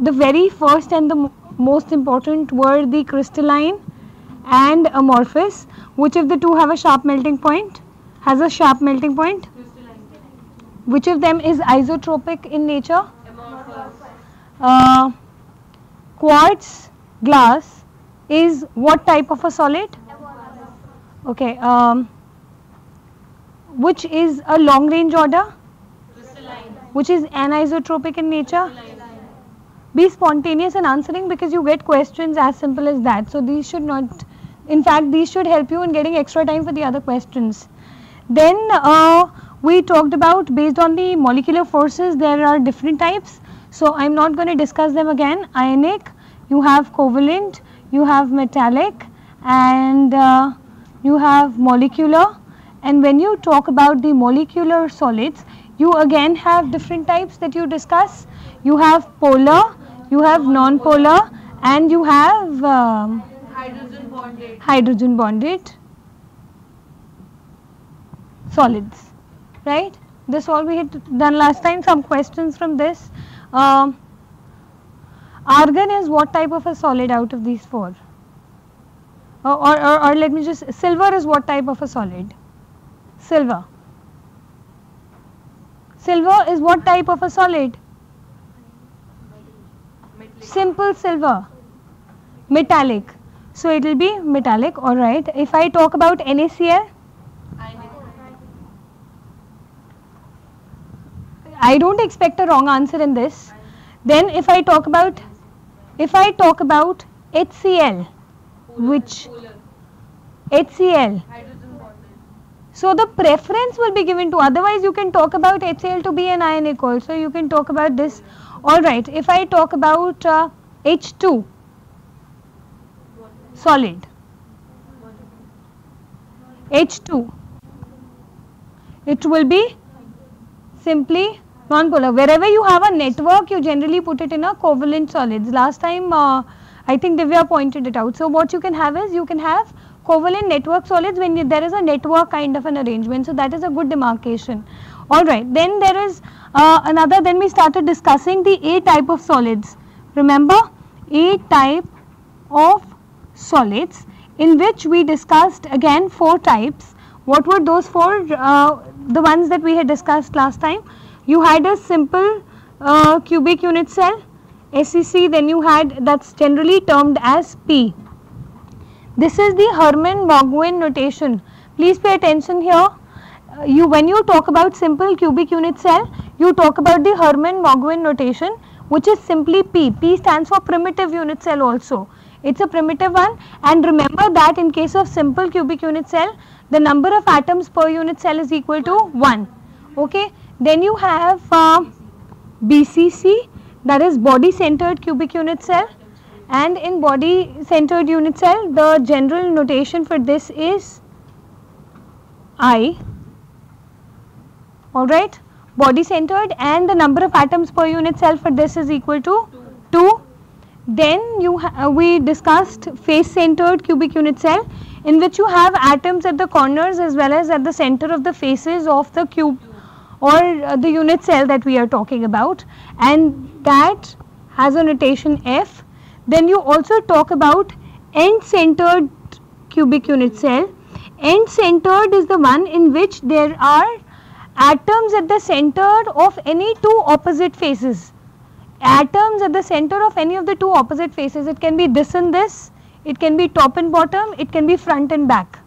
the very first and the most important were the crystalline and amorphous. Which of the two have a sharp melting point? Has a sharp melting point? Which of them is isotropic in nature? Quartz glass is what type of a solid? Okay. Which is a long range order? Which is anisotropic in nature? Be spontaneous in answering, because you get questions as simple as that. So these should not, in fact these should help you in getting extra time for the other questions. Then we talked about, based on the molecular forces, there are different types. So I am not going to discuss them again. Ionic, you have covalent, you have metallic, and you have molecular. And when you talk about the molecular solids, you again have different types that you discuss. You have polar, you have non-polar, and you have hydrogen bonded solids, right? This all we had done last time. Some questions from this. Argon is what type of a solid out of these four? Or let me just, silver is what type of a solid? Silver. Silver is what type of a solid? Simple silver. Metallic. So it will be metallic, alright. If I talk about NaCl, I don't expect a wrong answer in this. Then if I talk about HCl, which HCl, so the preference will be given to, otherwise you can talk about HCl to be an ionic also, you can talk about this. Alright, if I talk about H2, solid, H2, it will be simply non-polar. Wherever you have a network, you generally put it in a covalent solids. Last time I think Divya pointed it out. So what you can have is, you can have covalent network solids when there is a network kind of an arrangement. So that is a good demarcation. Alright, then there is another, then we started discussing the A type of solids. Remember, A type of solids, in which we discussed again 4 types. What were those 4? The ones that we had discussed last time. You had a simple cubic unit cell, SEC, then you had, that's generally termed as P. This is the Hermann-Marguin notation. Please pay attention here. When you talk about simple cubic unit cell, you talk about the Hermann-Marguin notation, which is simply P. P stands for primitive unit cell also. It's a primitive one, and remember that in case of simple cubic unit cell, the number of atoms per unit cell is equal to 1. Okay. Then you have BCC, that is body centered cubic unit cell, and in body centered unit cell the general notation for this is I. Alright, body centered, and the number of atoms per unit cell for this is equal to 2. Then we discussed face centered cubic unit cell, in which you have atoms at the corners as well as at the center of the faces of the cube or the unit cell that we are talking about, and that has a notation F. Then you also talk about end centered cubic unit cell. End centered is the one in which there are atoms at the center of any 2 opposite faces. Atoms at the center of any of the 2 opposite faces. It can be this and this, it can be top and bottom, it can be front and back.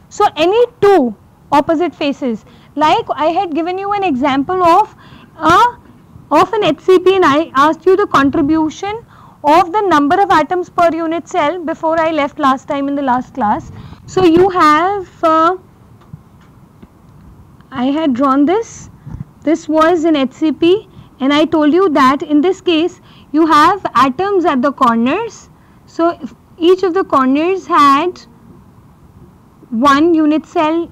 So any 2 opposite faces. Like I had given you an example of an HCP, and I asked you the contribution of the number of atoms per unit cell before I left last time in the last class. So you have, I had drawn this was an HCP, and I told you that in this case you have atoms at the corners. So if each of the corners had one unit cell,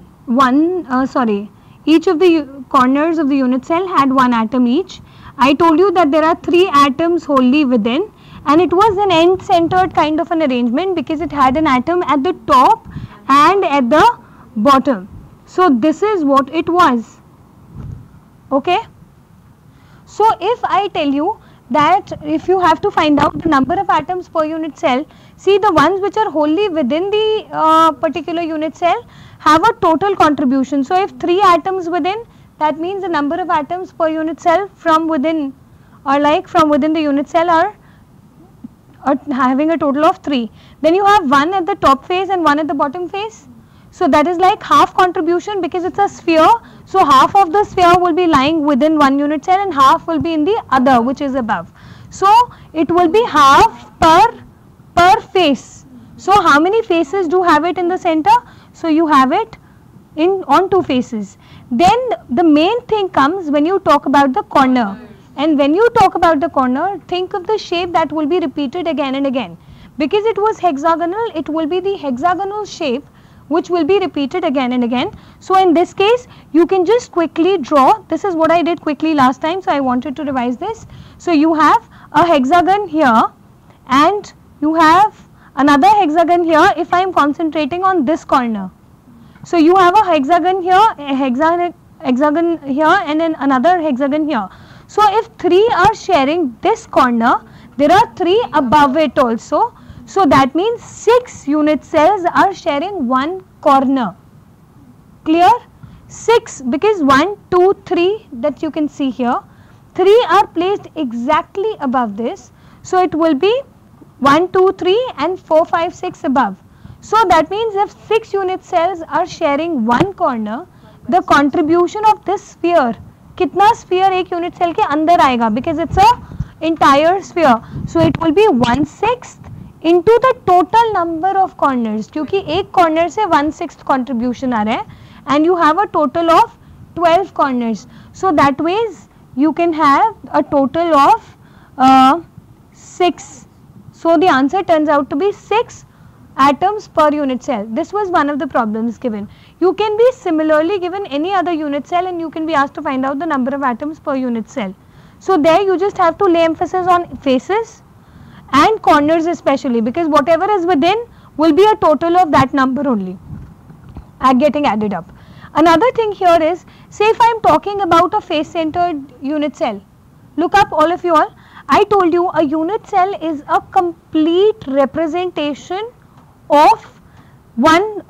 each of the corners of the unit cell had 1 atom each. I told you that there are 3 atoms wholly within, and it was an end centered kind of an arrangement because it had an atom at the top and at the bottom. So this is what it was. Okay. So if I tell you that if you have to find out the number of atoms per unit cell, see the ones which are wholly within the particular unit cell have a total contribution. So if 3 atoms within, that means the number of atoms per unit cell from within, or like from within the unit cell are having a total of 3. Then you have one at the top face and one at the bottom face. So that is like half contribution, because it's a sphere. So half of the sphere will be lying within one unit cell and half will be in the other, which is above. So it will be half per face. So how many faces do have it in the center? So you have it on 2 faces. Then the main thing comes when you talk about the corner. And when you talk about the corner, think of the shape that will be repeated again and again. Because it was hexagonal, it will be the hexagonal shape which will be repeated again and again. So in this case, you can just quickly draw. This is what I did quickly last time, so I wanted to revise this. So you have a hexagon here and you have another hexagon here if I am concentrating on this corner. So you have a hexagon here, a hexagon here, and then another hexagon here. So if 3 are sharing this corner, there are 3 above it also. So that means 6 unit cells are sharing one corner. Clear? 6, because 1, 2, 3 that you can see here, 3 are placed exactly above this. So it will be 1, 2, 3 and 4, 5, 6 above. So that means if 6 unit cells are sharing one corner, the contribution of this sphere, kitna sphere एक unit cell के अंदर आएगा, because it's a entire sphere. So it will be 1/6 into the total number of corners, क्योंकि एक corner से 1/6 contribution आ रहा है, and you have a total of 12 corners. So that ways you can have a total of 6. So the answer turns out to be 6 atoms per unit cell. This was one of the problems given. You can be similarly given any other unit cell and you can be asked to find out the number of atoms per unit cell. So there you just have to lay emphasis on faces and corners especially, because whatever is within will be a total of that number only getting added up. Another thing here is, say if I am talking about a face centered unit cell, look up all of you all. I told you a unit cell is a complete representation of one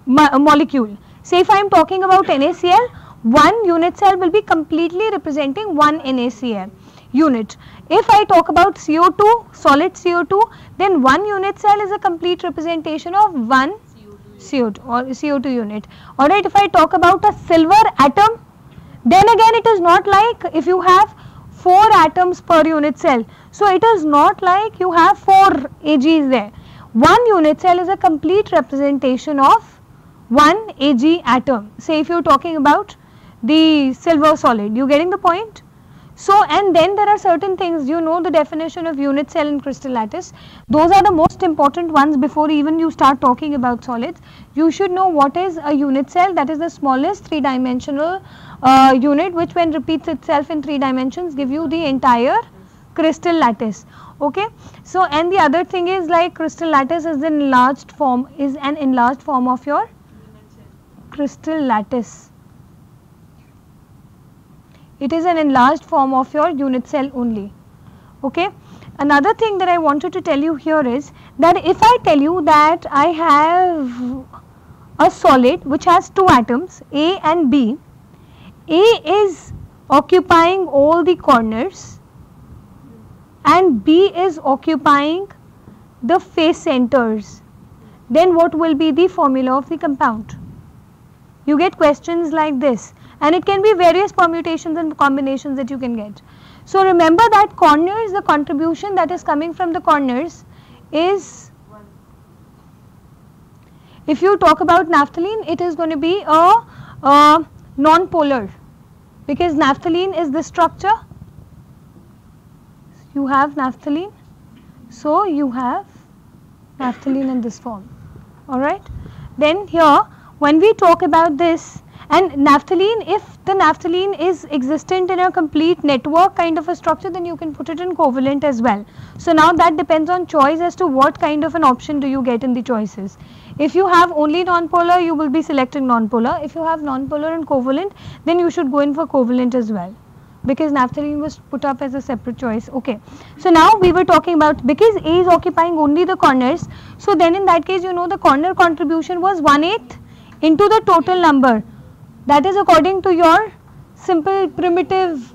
molecule. Say if I am talking about NaCl, one unit cell will be completely representing one NaCl unit. If I talk about CO2, solid CO2, then one unit cell is a complete representation of one CO2 or CO2 unit. Alright, if I talk about a silver atom, then again it is not like if you have 4 atoms per unit cell. So it is not like you have 4 Ags there. One unit cell is a complete representation of one Ag atom. Say if you are talking about the silver solid, you getting the point? So and then there are certain things, you know the definition of unit cell and crystal lattice. Those are the most important ones before even you start talking about solids. You should know what is a unit cell, that is the smallest 3-dimensional unit which when repeats itself in 3 dimensions give you the entire crystal lattice. Okay. So and the other thing is like crystal lattice is an enlarged form of your crystal lattice. It is an enlarged form of your unit cell only. Okay. Another thing that I wanted to tell you here is that if I tell you that I have a solid which has 2 atoms A and B, A is occupying all the corners and B is occupying the face centers, then what will be the formula of the compound? You get questions like this, and it can be various permutations and combinations that you can get. So remember that corners, the contribution that is coming from the corners is, if you talk about naphthalene, it is going to be a non-polar, because naphthalene is the structure. You have naphthalene, so you have naphthalene in this form. Alright. Then here when we talk about this, and naphthalene, if the naphthalene is existent in a complete network kind of a structure, then you can put it in covalent as well. So now that depends on choice as to what kind of an option do you get in the choices. If you have only non-polar, you will be selecting non-polar. If you have non-polar and covalent, then you should go in for covalent as well. because naphthalene was put up as a separate choice. Okay, so now we were talking about, because A is occupying only the corners, so then in that case, you know, the corner contribution was 1/8 into the total number. That is according to your simple primitive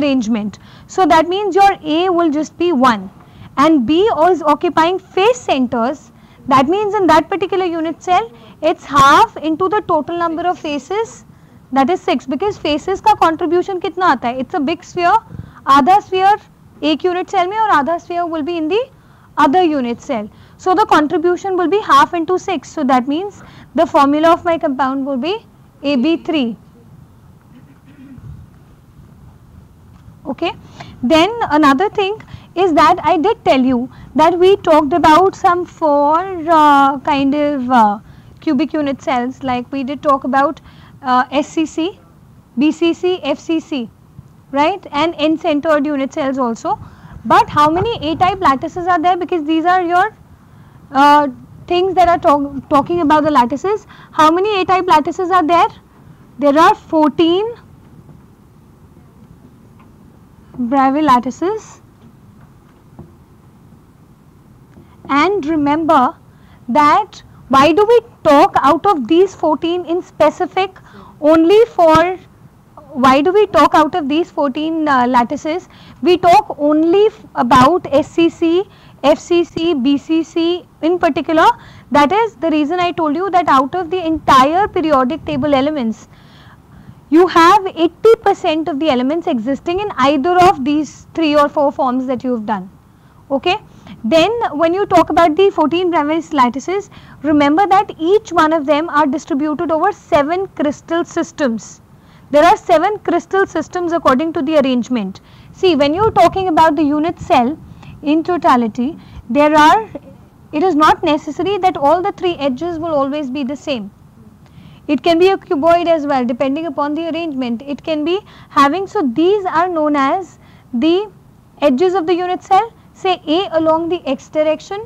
arrangement. So that means your A will just be 1, and B is occupying face centers. That means in that particular unit cell, it's half into the total number of faces, that is 6, because faces का contribution कितना आता है? It's a big sphere, आधा sphere एक unit cell में और आधा sphere will be in the other unit cell. So the contribution will be half into 6. So that means the formula of my compound will be AB3. Okay. Then another thing is that I did tell you that we talked about some 4 kind of cubic unit cells, like we did talk about SCC, BCC, FCC, right, and N-centered unit cells also. But how many A-type lattices are there? Because these are your things that are talking about the lattices. How many A-type lattices are there? There are 14 Bravais lattices. And remember that why do we talk out of these 14 in specific only for, why do we talk out of these 14 lattices? We talk only about SCC, FCC, BCC in particular. That is the reason I told you that out of the entire periodic table elements, you have 80% of the elements existing in either of these 3 or 4 forms that you have done. Okay. Then when you talk about the 14 Bravais lattices, remember that each one of them are distributed over 7 crystal systems. There are 7 crystal systems according to the arrangement. See, when you are talking about the unit cell in totality, there are, it is not necessary that all the 3 edges will always be the same. It can be a cuboid as well, depending upon the arrangement. It can be having, so these are known as the edges of the unit cell. Say A along the x direction,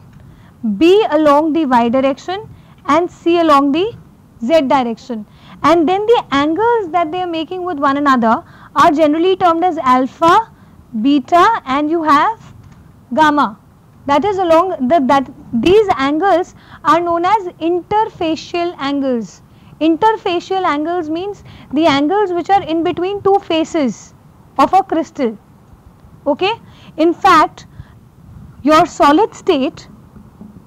B along the y direction, and C along the z direction. And then the angles that they are making with one another are generally termed as alpha, beta, and you have gamma. That is along these angles are known as interfacial angles. Interfacial angles means the angles which are in between 2 faces of a crystal. Okay. In fact, your solid state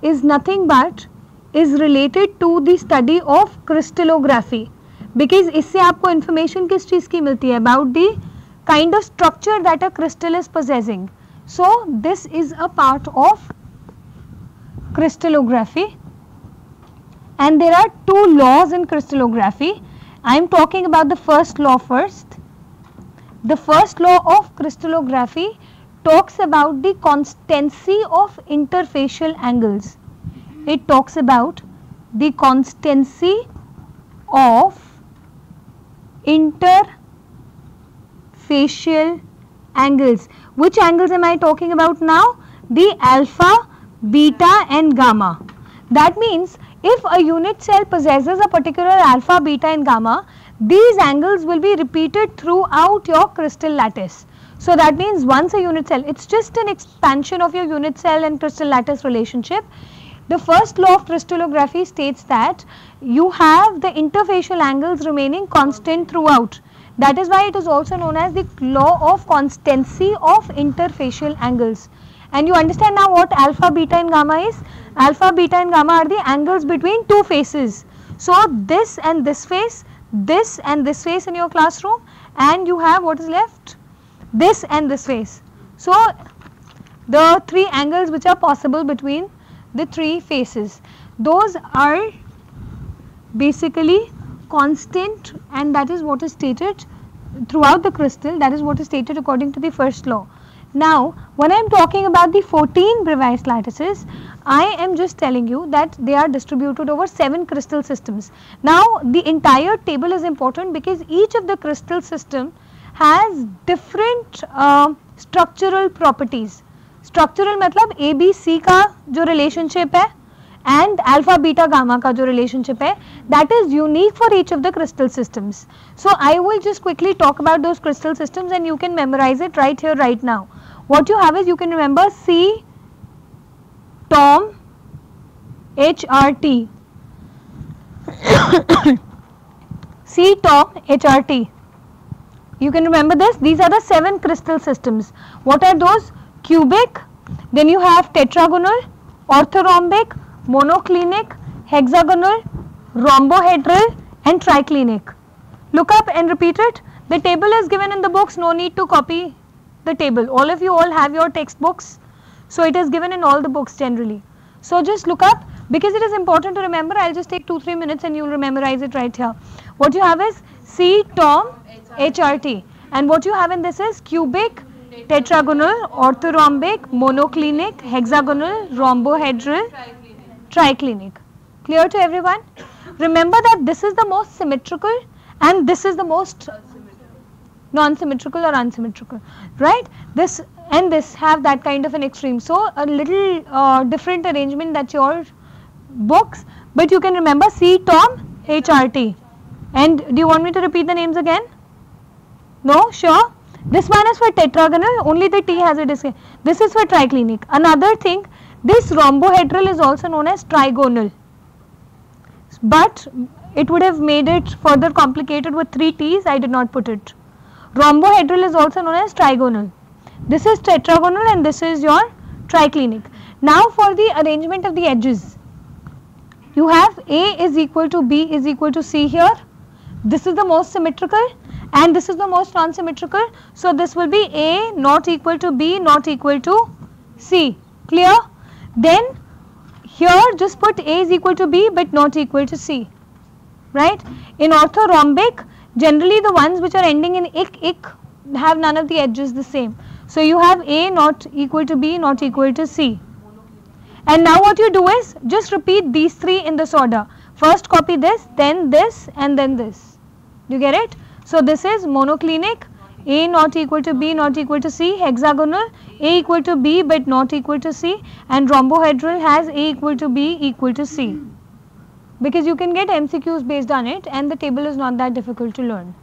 is nothing but is related to the study of crystallography, because इससे आपको information किस चीज़ की मिलती है? About the kind of structure that a crystal is possessing. So this is a part of crystallography, and there are 2 laws in crystallography. I am talking about the first law first. The first law of crystallography talks about the constancy of interfacial angles. It talks about the constancy of interfacial angles. Which angles am I talking about now? The alpha, beta and gamma. That means if a unit cell possesses a particular alpha, beta and gamma, these angles will be repeated throughout your crystal lattice. So that means once a unit cell, it's just an expansion of your unit cell and crystal lattice relationship. The first law of crystallography states that you have the interfacial angles remaining constant throughout. That is why it is also known as the law of constancy of interfacial angles. And you understand now what alpha, beta and gamma is? Alpha, beta and gamma are the angles between 2 faces. So this and this face, this and this face in your classroom, and you have what is left? This and this face. So the 3 angles which are possible between the 3 faces, those are basically constant, and that is what is stated throughout the crystal. That is what is stated according to the first law. Now when I am talking about the 14 Bravais lattices, I am just telling you that they are distributed over 7 crystal systems. Now the entire table is important because each of the crystal system has different structural properties. Structural मतलब A, B, C का जो relationship है, and alpha beta gamma का जो relationship है, that is unique for each of the crystal systems. So I will just quickly talk about those crystal systems and you can memorize it right here right now. What you have is, you can remember C Tom HRT. C Tom HRT. You can remember this. These are the 7 crystal systems. What are those? Cubic, then you have tetragonal, orthorhombic, monoclinic, hexagonal, rhombohedral and triclinic. Look up and repeat it. The table is given in the books, no need to copy the table. All of you all have your textbooks, so it is given in all the books generally. So just look up, because it is important to remember. I'll just take 2-3 minutes and you'll memorize it right here. What you have is C Tom HRT, and what you have in this is cubic, tetragonal, orthorhombic, monoclinic, hexagonal, rhombohedral, triclinic. Clear to everyone? Remember that this is the most symmetrical and this is the most non-symmetrical or unsymmetrical, right? This and this have that kind of an extreme. So a little different arrangement than your books, but you can remember C Tom HRT. And do you want me to repeat the names again? No? Sure? This one is for tetragonal, only the T has a disc. This is for triclinic. Another thing, this rhombohedral is also known as trigonal, but it would have made it further complicated with 3 T's. I did not put it. Rhombohedral is also known as trigonal. This is tetragonal and this is your triclinic. Now for the arrangement of the edges, you have A is equal to B is equal to C here. This is the most symmetrical and this is the most non-symmetrical. So this will be A not equal to B not equal to C. Clear? Then here just put A is equal to B but not equal to C. Right? In orthorhombic, generally the ones which are ending in ik have none of the edges the same. So you have A not equal to B not equal to C. And now what you do is just repeat these 3 in this order. First copy this, then this and then this. Do you get it? So this is monoclinic, A not equal to B not equal to C, hexagonal, A equal to B but not equal to C, and rhombohedral has A equal to B equal to C. Because you can get MCQs based on it and the table is not that difficult to learn.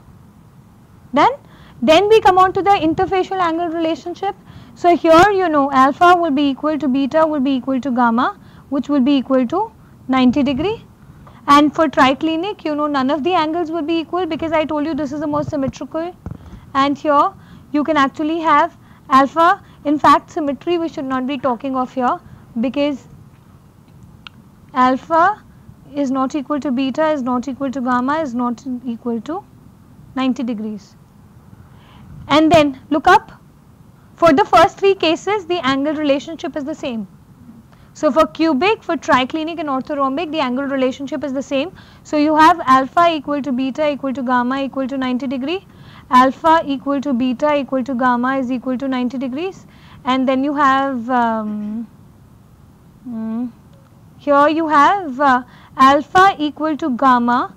Then we come on to the interfacial angle relationship. So here you know alpha will be equal to beta will be equal to gamma, which will be equal to 90 degree. And for triclinic, you know none of the angles will be equal, because I told you this is the most symmetrical, and here you can actually have alpha. In fact, symmetry we should not be talking of here, because alpha is not equal to beta, is not equal to gamma, is not equal to 90 degrees. And then look up, for the first 3 cases the angle relationship is the same. So for cubic, for triclinic and orthorhombic, the angle relationship is the same. So you have alpha equal to beta equal to gamma equal to 90 degree, alpha equal to beta equal to gamma is equal to 90 degrees, and then you have here you have alpha equal to gamma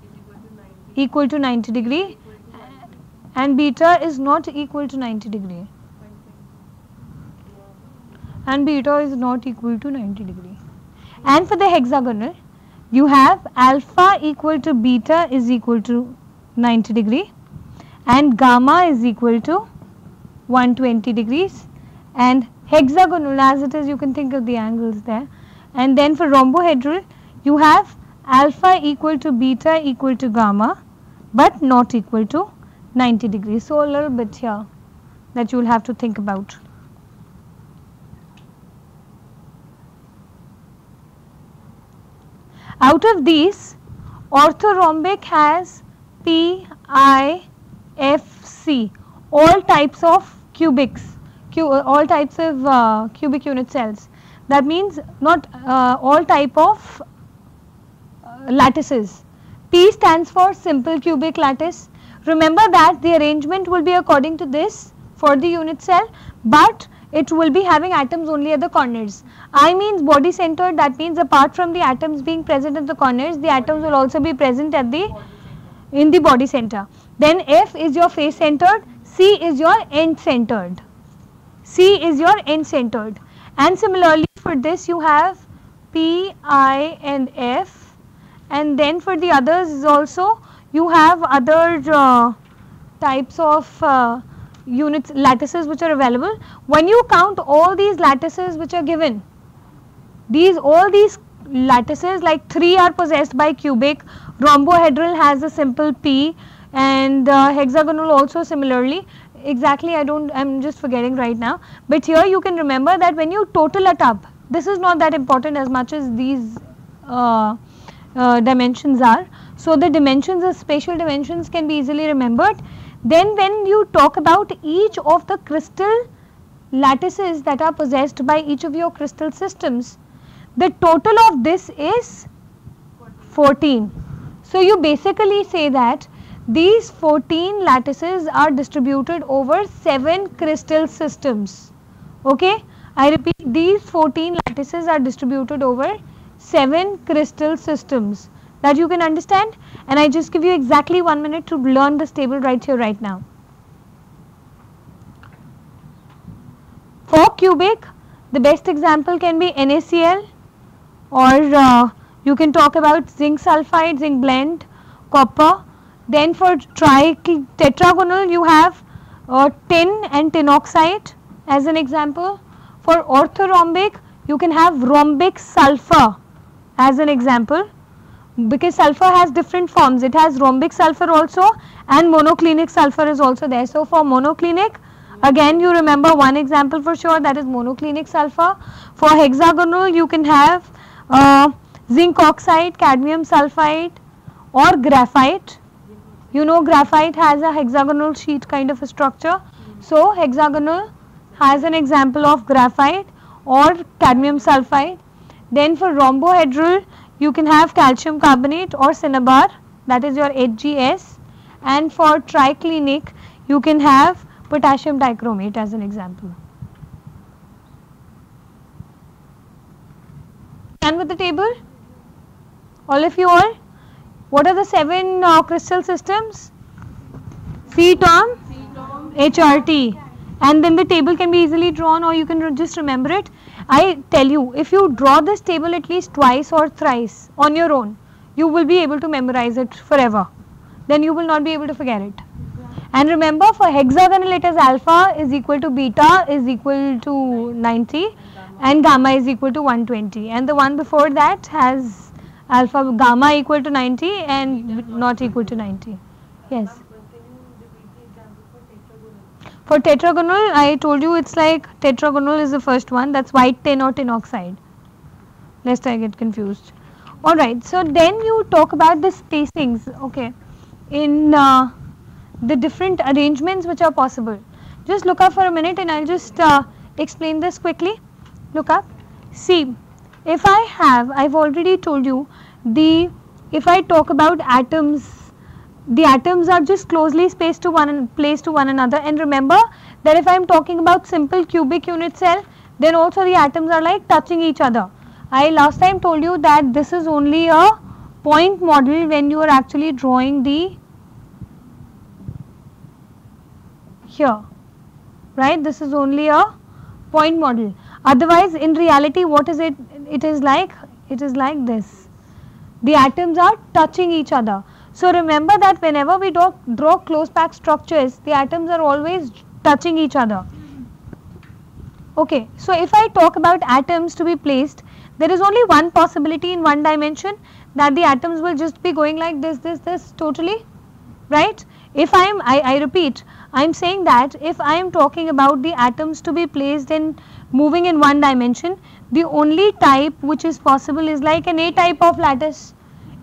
equal to 90 degree, and beta is not equal to 90 degree. And beta is not equal to 90 degree. And for the hexagonal, you have alpha equal to beta is equal to 90 degree, and gamma is equal to 120 degrees, and hexagonal as it is you can think of the angles there. And then for rhombohedral, you have alpha equal to beta equal to gamma but not equal to 90 degrees. So a little bit here that you will have to think about. Out of these, orthorhombic has P, I, F, C, all types of cubics, all types of cubic unit cells. That means not all type of lattices. P stands for simple cubic lattice. Remember that the arrangement will be according to this for the unit cell, but it will be having atoms only at the corners. I means body centered, that means apart from the atoms being present at the corners, the atoms will also be present at in the body center. Then F is your face centered, C is your end centered. C is your end centered. And similarly for this you have P, I and F, and then for the others also you have other types of units, lattices which are available. When you count all these lattices which are given, all these lattices, like 3 are possessed by cubic, rhombohedral has a simple P, and hexagonal also similarly. Exactly, I'm just forgetting right now, but here you can remember that when you total it up, this is not that important as much as these dimensions are. So the dimensions, the spatial dimensions can be easily remembered. Then when you talk about each of the crystal lattices that are possessed by each of your crystal systems, the total of this is 14. So you basically say that these 14 lattices are distributed over 7 crystal systems. Okay, I repeat, these 14 lattices are distributed over 7 crystal systems. That you can understand, and I just give you exactly 1 minute to learn this table right here, right now. For cubic, the best example can be NaCl, or you can talk about zinc sulfide, zinc blende, copper. Then for tetragonal you have tin and tin oxide as an example. For orthorhombic you can have rhombic sulfur as an example, because sulfur has different forms. It has rhombic sulfur also, and monoclinic sulfur is also there. So for monoclinic, again you remember one example for sure, that is monoclinic sulfur. For hexagonal you can have zinc oxide, cadmium sulfide, or graphite. You know graphite has a hexagonal sheet kind of a structure. So hexagonal has an example of graphite or cadmium sulfide. Then for rhombohedral you can have calcium carbonate or cinnabar, that is your HGS, and for triclinic you can have potassium dichromate as an example. Done with the table? All of you all? What are the 7 crystal systems? C-term, HRT, and then the table can be easily drawn, or you can just remember it. I tell you, if you draw this table at least twice or thrice on your own, you will be able to memorize it forever. Then you will not be able to forget it. And remember, for hexagonal it is alpha is equal to beta is equal to 90 and gamma is equal to 120, and the one before that has alpha gamma equal to 90 and not equal to 90. Yes. For tetragonal, I told you it's like tetragonal is the first one, that's white tin or tin oxide, lest I get confused. Alright, so then you talk about the spacings, okay, in the different arrangements which are possible. Just look up for a minute and I'll just explain this quickly. Look up. See, if I've already told you, if I talk about atoms, the atoms are just closely placed to one another, and remember that if I am talking about simple cubic unit cell, then also the atoms are like touching each other. I last time told you that this is only a point model when you are actually drawing the here, right? This is only a point model. Otherwise, in reality, what is it? It is like this. The atoms are touching each other. So remember that whenever we draw close packed structures, the atoms are always touching each other. Okay, so if I talk about atoms to be placed, there is only one possibility in one dimension, that the atoms will just be going like this totally, right? If I repeat, I am saying that if I am talking about the atoms to be placed in moving in one dimension, the only type which is possible is like an A type of lattice.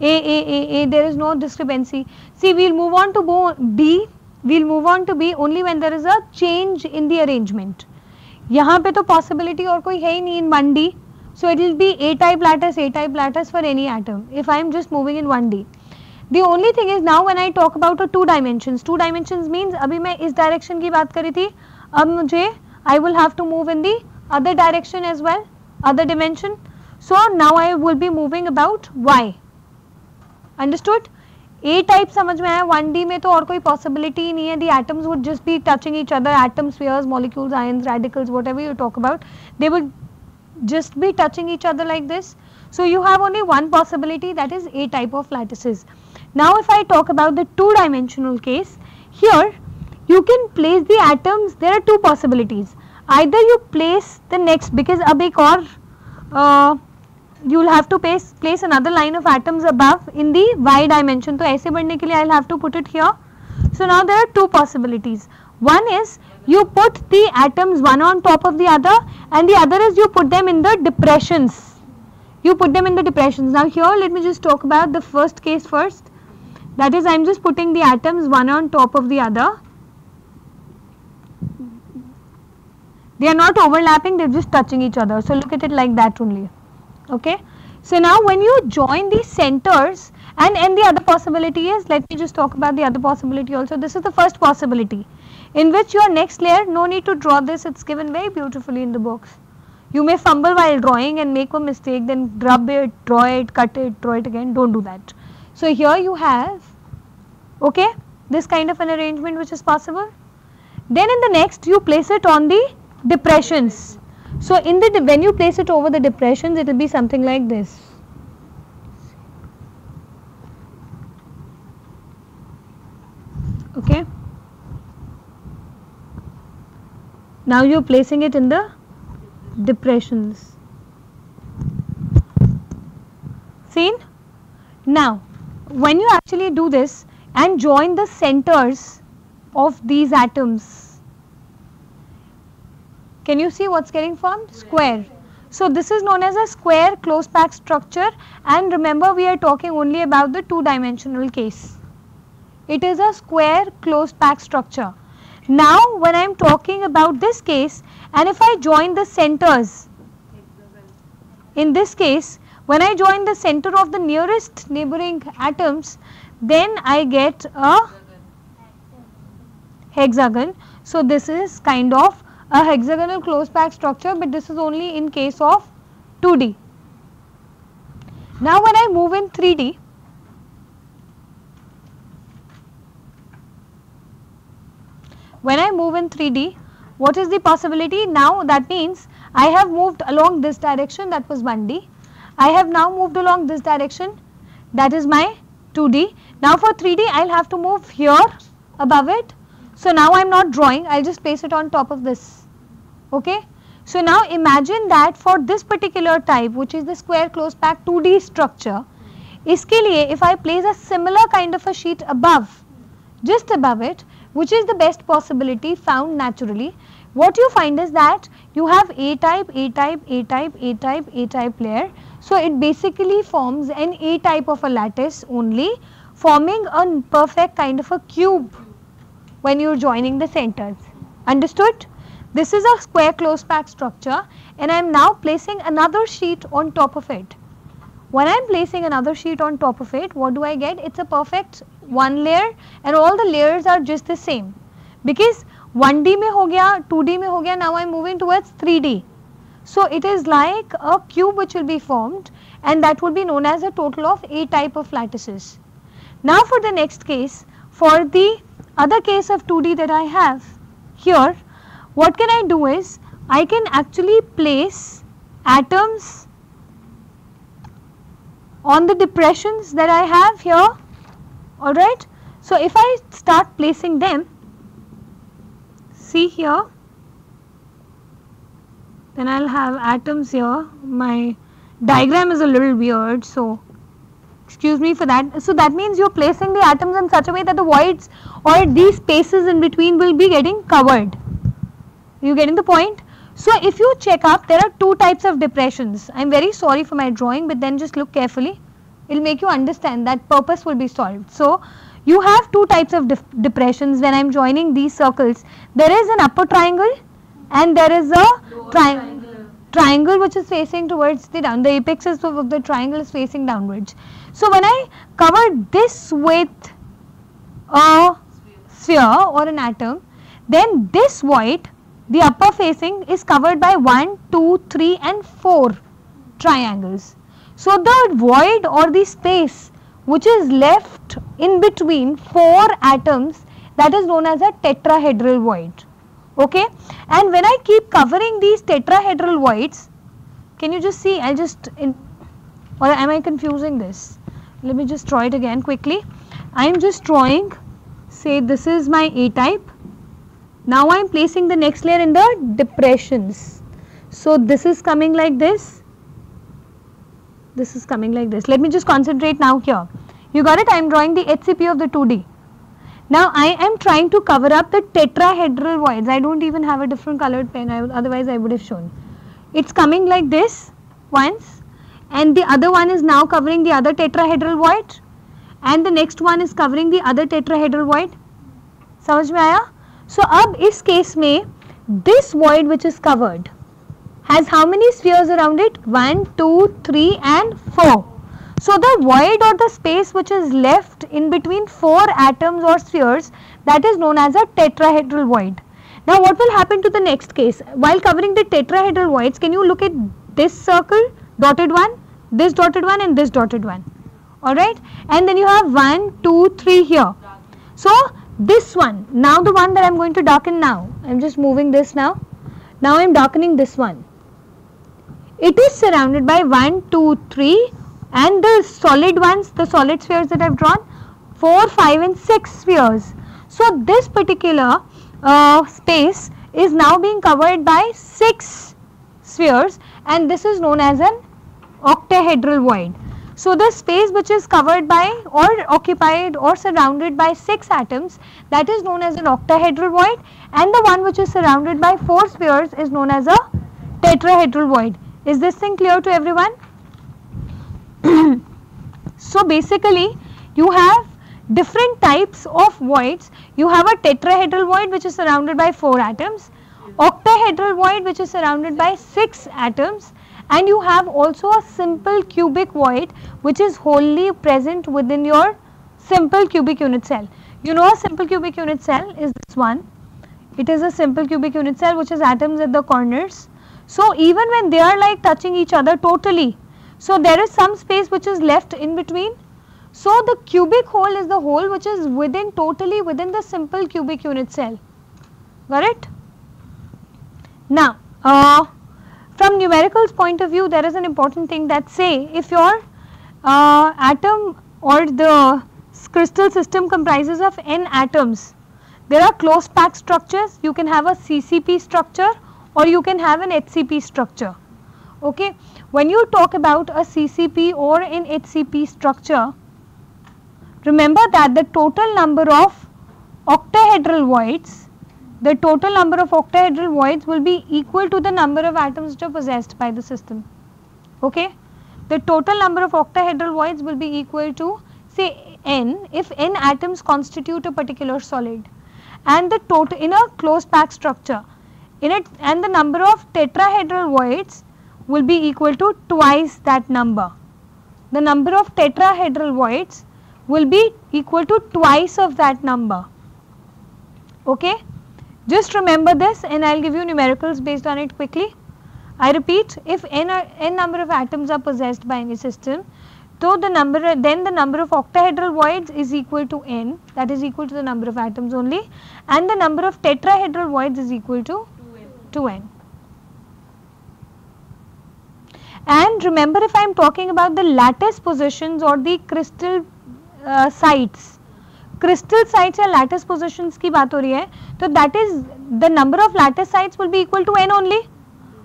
A, there is no discrepancy. See, we will move on to B, we will move on to B only when there is a change in the arrangement. यहाँ पे तो possibility और कोई है ही नहीं in 1D, so it will be A type lattice for any atom if I am just moving in 1D. The only thing is now when I talk about a 2 dimensions means अभी मैं इस direction की बात करी थी, अब मुझे I will have to move in the other direction as well, other dimension. So now I will be moving about Y. Understood? A type समझ में आया, 1D में तो और कोई possibility ही नहीं है. The atoms would just be touching each other, atoms, spheres, molecules, ions, radicals, whatever you talk about, they would just be touching each other like this. So you have only one possibility, that is A type of lattices. Now if I talk about the two-dimensional case, here you can place the atoms, there are two possibilities. Either you place the next, because ab ek aur you will have to place another line of atoms above in the y dimension. So aise badhne ke liye I will have to put it here. So now there are two possibilities. One is you put the atoms one on top of the other, and the other is you put them in the depressions. You put them in the depressions. Now here let me just talk about the first case first. That is, I am just putting the atoms one on top of the other. They are not overlapping, they are just touching each other. So look at it like that only. Okay. So now when you join these centers, and the other possibility is, let me just talk about the other possibility also. This is the first possibility, in which your next layer, no need to draw this, it is given very beautifully in the books. You may fumble while drawing and make a mistake, then rub it, draw it, cut it, draw it again, don't do that. So here you have, okay, this kind of an arrangement which is possible. Then in the next you place it on the depressions. So in the when you place it over the depressions, it will be something like this. Okay. Now you are placing it in the depressions. Seen? Now when you actually do this and join the centers of these atoms, can you see what's getting formed? Square. So this is known as a square close packed structure, and remember we are talking only about the two-dimensional case. It is a square close packed structure. Now when I am talking about this case, and if I join the centers, in this case when I join the center of the nearest neighboring atoms, then I get a hexagon. So this is kind of a hexagonal close packed structure, but this is only in case of 2D. Now when I move in 3D, what is the possibility? Now that means I have moved along this direction, that was 1D. I have now moved along this direction, that is my 2D. Now for 3D I will have to move here above it. So now I am not drawing, I will just place it on top of this. Okay. So now imagine that for this particular type, which is the square close packed 2D structure, iske liye if I place a similar kind of a sheet above, just above it, which is the best possibility found naturally, what you find is that you have A type, A type, A type, A type, A type layer. So it basically forms an A type of a lattice only, forming a perfect kind of a cube when you are joining the centers. Understood? This is a square close packed structure, and I am now placing another sheet on top of it. When I am placing another sheet on top of it, what do I get? It is a perfect one layer, and all the layers are just the same, because 1D mein ho gaya, 2D mein ho gaya, now I am moving towards 3D. So it is like a cube which will be formed, and that would be known as a total of A type of lattices. Now for the next case, for the other case of 2D that I have here, what can I do is, I can actually place atoms on the depressions that I have here, alright. So if I start placing them, see here, then I will have atoms here. My diagram is a little weird, so excuse me for that. So that means you are placing the atoms in such a way that the voids or these spaces in between will be getting covered. You getting the point? So if you check up, there are two types of depressions. I am very sorry for my drawing, but then just look carefully. It will make you understand that purpose will be solved. So you have two types of depressions when I am joining these circles. There is an upper triangle and there is a triangle which is facing towards the down. The apex of the triangle is facing downwards. So when I cover this with a sphere or an atom, then this void, the upper facing, is covered by 1, 2, 3 and 4 triangles. So the void or the space which is left in between 4 atoms, that is known as a tetrahedral void. Okay, and when I keep covering these tetrahedral voids, can you just see, I will just or am I confusing this? Let me just draw it again quickly. I am just drawing, say this is my A type. Now I am placing the next layer in the depressions. So this is coming like this. This is coming like this. Let me just concentrate now here. You got it? I am drawing the HCP of the 2D. Now I am trying to cover up the tetrahedral voids. I don't even have a different colored pen, otherwise I would have shown. It's coming like this once, and the other one is now covering the other tetrahedral void, and the next one is covering the other tetrahedral void. समझ में आया? So अब इस case में this void which is covered has how many spheres around it? 1, 2, 3 and 4. So the void or the space which is left in between 4 atoms or spheres, that is known as a tetrahedral void. Now what will happen to the next case? While covering the tetrahedral voids, can you look at this circle, dotted one, this dotted one and this dotted one, alright, and then you have 1, 2, 3 here. So this one, now the one that I am going to darken now, I am just moving this now, I am darkening this one. It is surrounded by 1, 2, 3 and the solid ones, the solid spheres that I have drawn, 4, 5 and 6 spheres. So this particular space is now being covered by 6 spheres, and this is known as an octahedral void. So the space which is covered by or occupied or surrounded by 6 atoms, that is known as an octahedral void, and the one which is surrounded by 4 spheres is known as a tetrahedral void. Is this thing clear to everyone? So basically you have different types of voids. You have a tetrahedral void which is surrounded by 4 atoms, octahedral void which is surrounded by 6 atoms, and you have also a simple cubic void which is wholly present within your simple cubic unit cell. You know a simple cubic unit cell is this one. It is a simple cubic unit cell which has atoms at the corners. So even when they are like touching each other totally, so there is some space which is left in between. So the cubic hole is the hole which is totally within the simple cubic unit cell. Got it? Now from numericals point of view, there is an important thing that, say if your atom or the crystal system comprises of n atoms, there are closed packed structures. You can have a CCP structure or you can have an HCP structure. Okay, when you talk about a CCP or an HCP structure, remember that the total number of octahedral voids, will be equal to the number of atoms which are possessed by the system. Okay, the total number of octahedral voids will be equal to, say, n, if n atoms constitute a particular solid, and the total in a closed packed structure in it, and the number of tetrahedral voids will be equal to twice that number. The number of tetrahedral voids will be equal to twice of that number. Okay, just remember this, and I will give you numericals based on it quickly. I repeat, if n number of atoms are possessed by any system, so then the number of octahedral voids is equal to n, that is equal to the number of atoms only, and the number of tetrahedral voids is equal to 2n. And remember, if I am talking about the lattice positions or the crystal sites या lattice positions की बात हो रही है, तो that is the number of lattice sites will be equal to n only.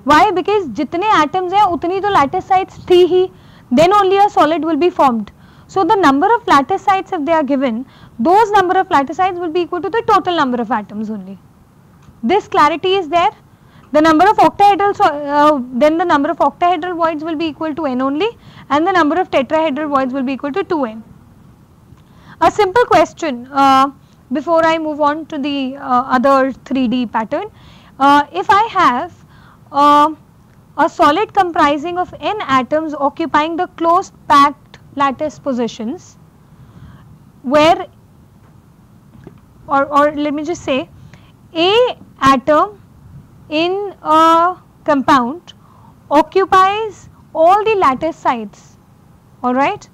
Why? Because जितने atoms हैं उतनी तो lattice sites थी ही, then only a solid will be formed. So the number of lattice sites, if they are given, those number of lattice sites will be equal to the total number of atoms only. This clarity is there. The number of then the number of octahedral voids will be equal to n only, and the number of tetrahedral voids will be equal to 2n. A simple question before I move on to the other 3D pattern. If I have a solid comprising of n atoms occupying the closed packed lattice positions, where or let me just say, a atom in a compound occupies all the lattice sites, alright,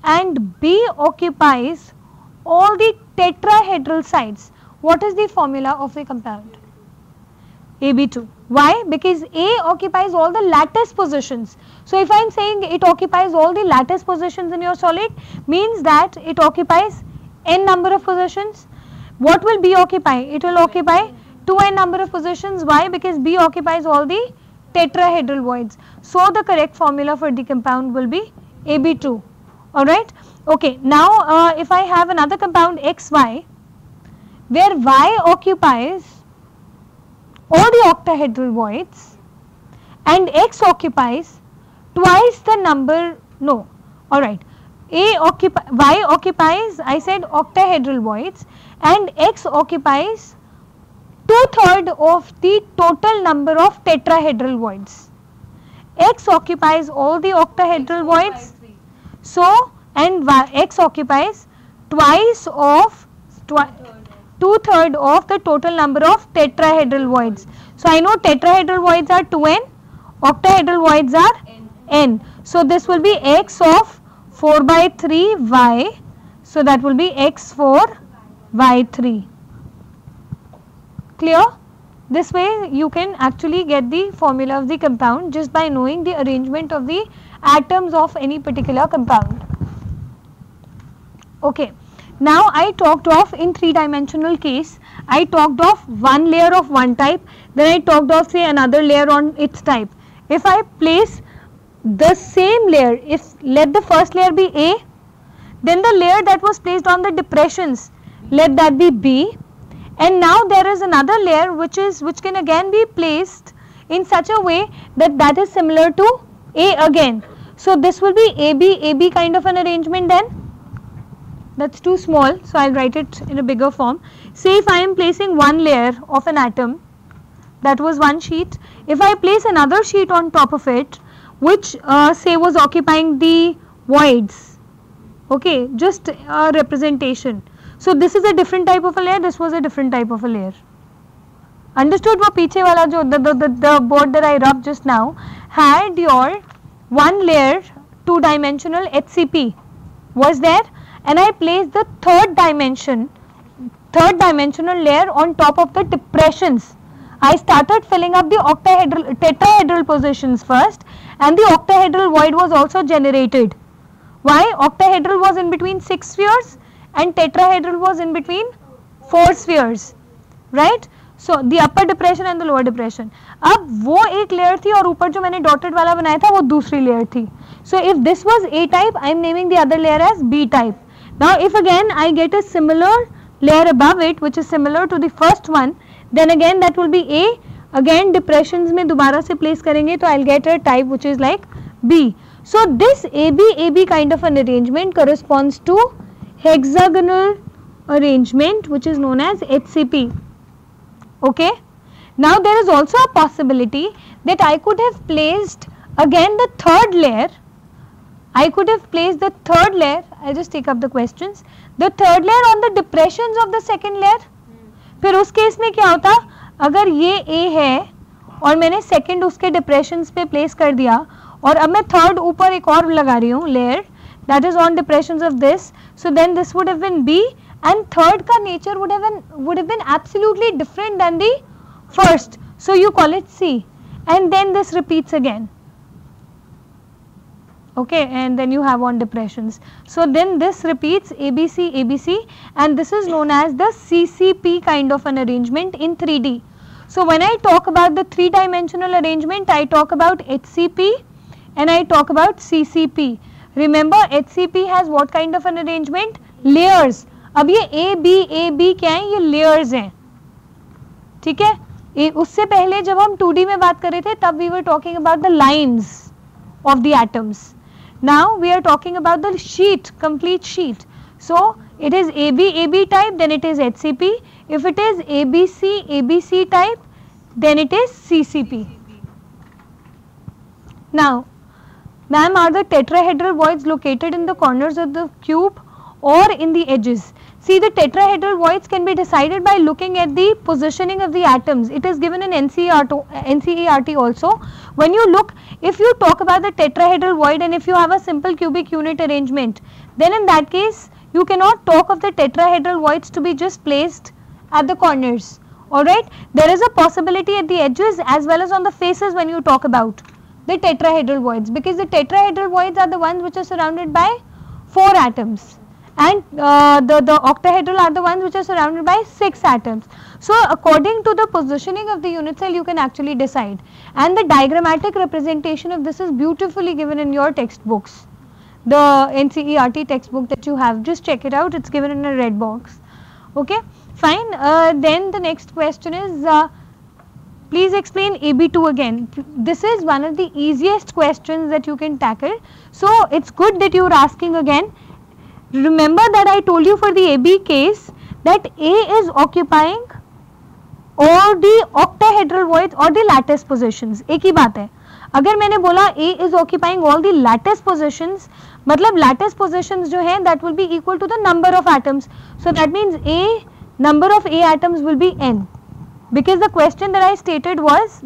and B occupies all the tetrahedral sites. What is the formula of the compound? AB2. Why? Because A occupies all the lattice positions. So if I am saying it occupies all the lattice positions in your solid, means that it occupies n number of positions. What will B occupy? It will occupy 2n number of positions. Why? Because B occupies all the tetrahedral voids. So the correct formula for the compound will be AB2. Alright. Okay. Now if I have another compound XY, where Y occupies all the octahedral voids and X occupies twice the number, no, alright, Y occupies, I said, octahedral voids, and X occupies 2/3 of the total number of tetrahedral voids. X occupies all the octahedral voids, so, and X occupies twice of 2/3 of the total number of tetrahedral voids. So I know tetrahedral voids are 2n, octahedral voids are n. So this will be x of 4/3 y. So that will be x4 y3. Clear? This way you can actually get the formula of the compound just by knowing the arrangement of the atoms of any particular compound. Okay. Now I talked of, in 3-dimensional case, I talked of one layer of one type, then I talked of, say, another layer on its type. If I place the same layer, if let the first layer be A, then the layer that was placed on the depressions, let that be B, and now there is another layer which can again be placed in such a way that that is similar to A again. So this will be AB kind of an arrangement then. That's too small, so I will write it in a bigger form. Say if I am placing one layer of an atom, that was one sheet. If I place another sheet on top of it, which say was occupying the voids, okay, just a representation. So this is a different type of a layer, this was a different type of a layer. Understood? वो पीछे वाला जो the board that I rubbed just now had your one layer 2-dimensional HCP was there, and I placed the third dimensional layer on top of the depressions. I started filling up the tetrahedral positions first, and the octahedral void was also generated. Why? Octahedral was in between 6 spheres and tetrahedral was in between 4 spheres, right? So the upper depression and the lower depression. अब वो एक layer थी और ऊपर जो मैंने dotted वाला बनाया था वो दूसरी layer थी. So if this was A type, I am naming the other layer as B type. Now if again I get a similar layer above it which is similar to the first one, then again that will be A. Again depressions में दोबारा से place करेंगे तो I'll get a type which is like B. So this AB kind of an arrangement corresponds to hexagonal arrangement which is known as HCP. Okay. Now there is also a possibility that I could have placed again the third layer. I'll just take up the questions. The third layer on the depressions of the second layer. फिर उस case में क्या होता, अगर ये A है और मैंने second उसके depressions पे place कर दिया और अब मैं third ऊपर एक और लगा रही हूँ layer that is on depressions of this, so then this would have been B, and third का nature would have been absolutely different than the first, so you call it C, and then this repeats again. Okay, and then you have on depressions. So then this repeats ABC, and this is known as the CCP kind of an arrangement in 3D. So when I talk about the 3-dimensional arrangement, I talk about HCP and I talk about CCP. Remember, HCP has what kind of an arrangement? Layers. अब ये AB क्या है? ये layers हैं, ठीक है? उससे पहले जब हम 2D में बात कर रहे थे तब we were talking about the lines of the atoms. Now we are talking about the sheet, complete sheet. So it is AB type, then it is HCP. If it is ABC type, then it is CCP. Now, ma'am, are the tetrahedral voids located in the corners of the cube or in the edges? See, the tetrahedral voids can be decided by looking at the positioning of the atoms. It is given in NCERT also. When you look, if you talk about the tetrahedral void and if you have a simple cubic unit arrangement, then in that case, you cannot talk of the tetrahedral voids to be just placed at the corners. Alright, there is a possibility at the edges as well as on the faces when you talk about the tetrahedral voids, because the tetrahedral voids are the ones which are surrounded by 4 atoms, and the octahedral are the ones which are surrounded by 6 atoms. So according to the positioning of the unit cell you can actually decide, and the diagrammatic representation of this is beautifully given in your textbooks, the NCERT textbook that you have. Just check it out, it's given in a red box. Okay, fine. Then the next question is, please explain AB2 again. This is one of the easiest questions that you can tackle, so it's good that you are asking again. Remember that I told you for the AB case that A is occupying all the octahedral voids or the lattice positions. एक ही बात है. अगर मैंने बोला A is occupying all the lattice positions, मतलब lattice positions जो है that will be equal to the number of atoms. So that means A, number of A atoms will be n, because the question that I stated was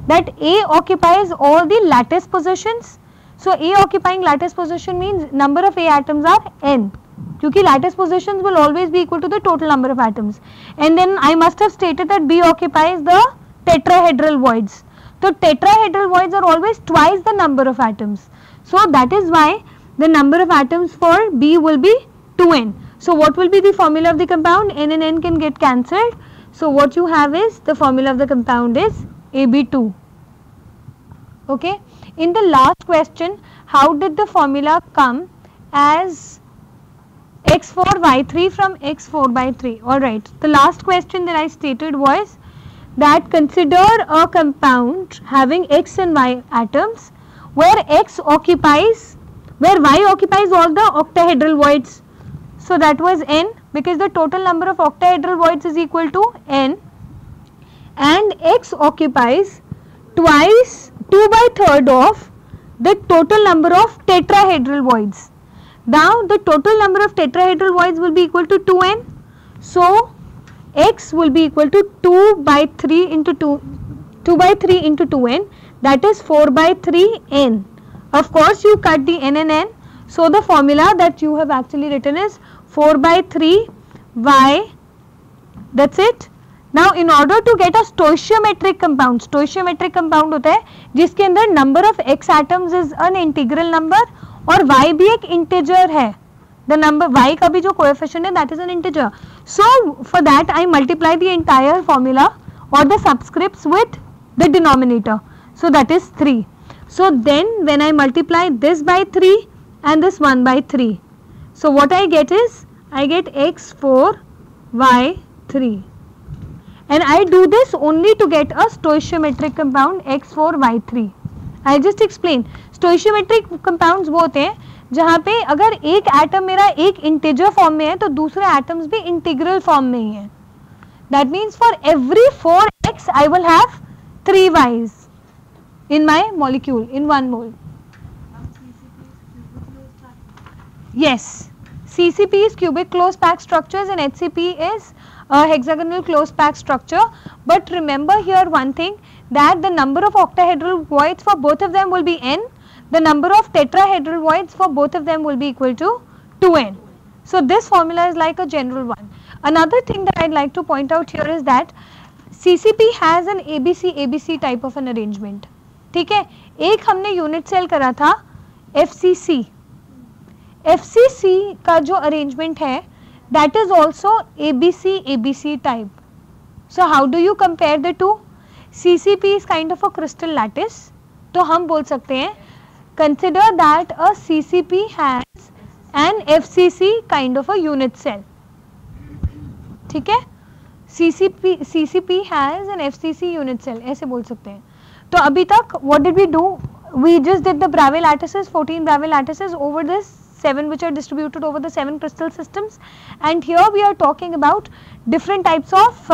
that A occupies all the lattice positions. So A occupying lattice position means number of A atoms are n, क्योंकि lattice positions will always be equal to the total number of atoms. And then I must have stated that B occupies the tetrahedral voids. So tetrahedral voids are always twice the number of atoms. So that is why the number of atoms for B will be 2n. So what will be the formula of the compound? N and N can get cancelled. So what you have is, the formula of the compound is AB2. Okay. In the last question, how did the formula come as X4Y3 from X4/3? Alright, the last question that I stated was that consider a compound having X and Y atoms where X occupies, where Y occupies all the octahedral voids. So that was n, because the total number of octahedral voids is equal to n, and X occupies twice 2/3 of the total number of tetrahedral voids. Now the total number of tetrahedral voids will be equal to 2n. So X will be equal to 2/3 into 2n, that is 4/3n. Of course you cut the n and n, so the formula that you have actually written is 4/3y, that's it. Now in order to get a stoichiometric compound होता है जिसके अंदर number of x atoms is an integral number और y भी एक integer है, the number y का भी जो coefficient है that is an integer. So for that I multiply the entire formula or the subscripts with the denominator, so that is 3. So then when I multiply this by 3 and this 1/3, so what I get is, I get X4Y3, and I do this only to get a stoichiometric compound X4Y3. I just explain, stoichiometric compounds वो होते हैं जहाँ पे अगर एक atom मेरा एक integer form में है तो दूसरे एटम्स भी इंटीग्रल फॉर्म में ही है. That means for every 4x I will have 3 y's in my molecule in 1 mole. Yes, CCP is cubic close packed structures and HCP is a hexagonal close packed structure. But remember here one thing, that the number of octahedral voids for both of them will be n, the number of tetrahedral voids for both of them will be equal to 2n. So this formula is like a general one. Another thing that I'd like to point out here is that CCP has an ABC type of an arrangement. ठीक है, एक हमने unit cell करा था FCC. FCC का जो arrangement है that is also ABC type. So how do you compare the two? CCP is kind of a crystal lattice. तो हम बोल सकते हैं consider that a CCP has an FCC kind of a unit cell. ठीक है, CCP has an FCC unit cell, ऐसे बोल सकते हैं. तो अभी तक what did we do? We just did the Bravais lattices, 14 Bravais lattices over this 7 which are distributed over the 7 crystal systems, and here we are talking about different types of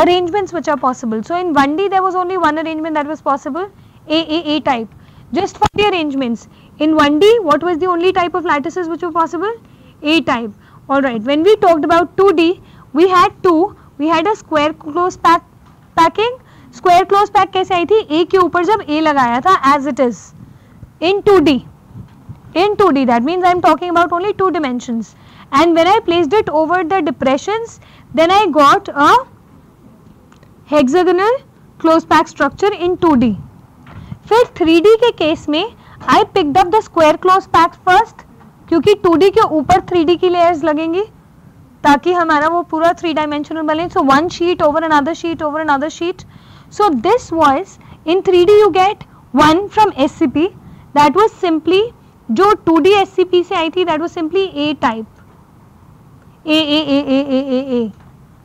arrangements which are possible. So in 1D there was only one arrangement that was possible, AAA type. Just for the arrangements, in 1D what was the only type of lattices which were possible? A type. Alright, when we talked about 2D, we had a square close packing. Square close pack कैसे आई थी? A के ऊपर जब A लगाया था as it is in 2D. In 2D, that means I am talking about only 2 dimensions. And when I placed it over the depressions, Then I got a hexagonal close pack structure in 2D. फिर 3D के case में I picked up the square close pack first, क्योंकि 2D के ऊपर 3D की layers लगेंगी ताकि हमारा वो पूरा 3 dimensional बने. So one sheet over another sheet over another sheet. So this was in 3D you get one from SCP, that was simply जो 2D SCP से आई थी, that was simply A type. A.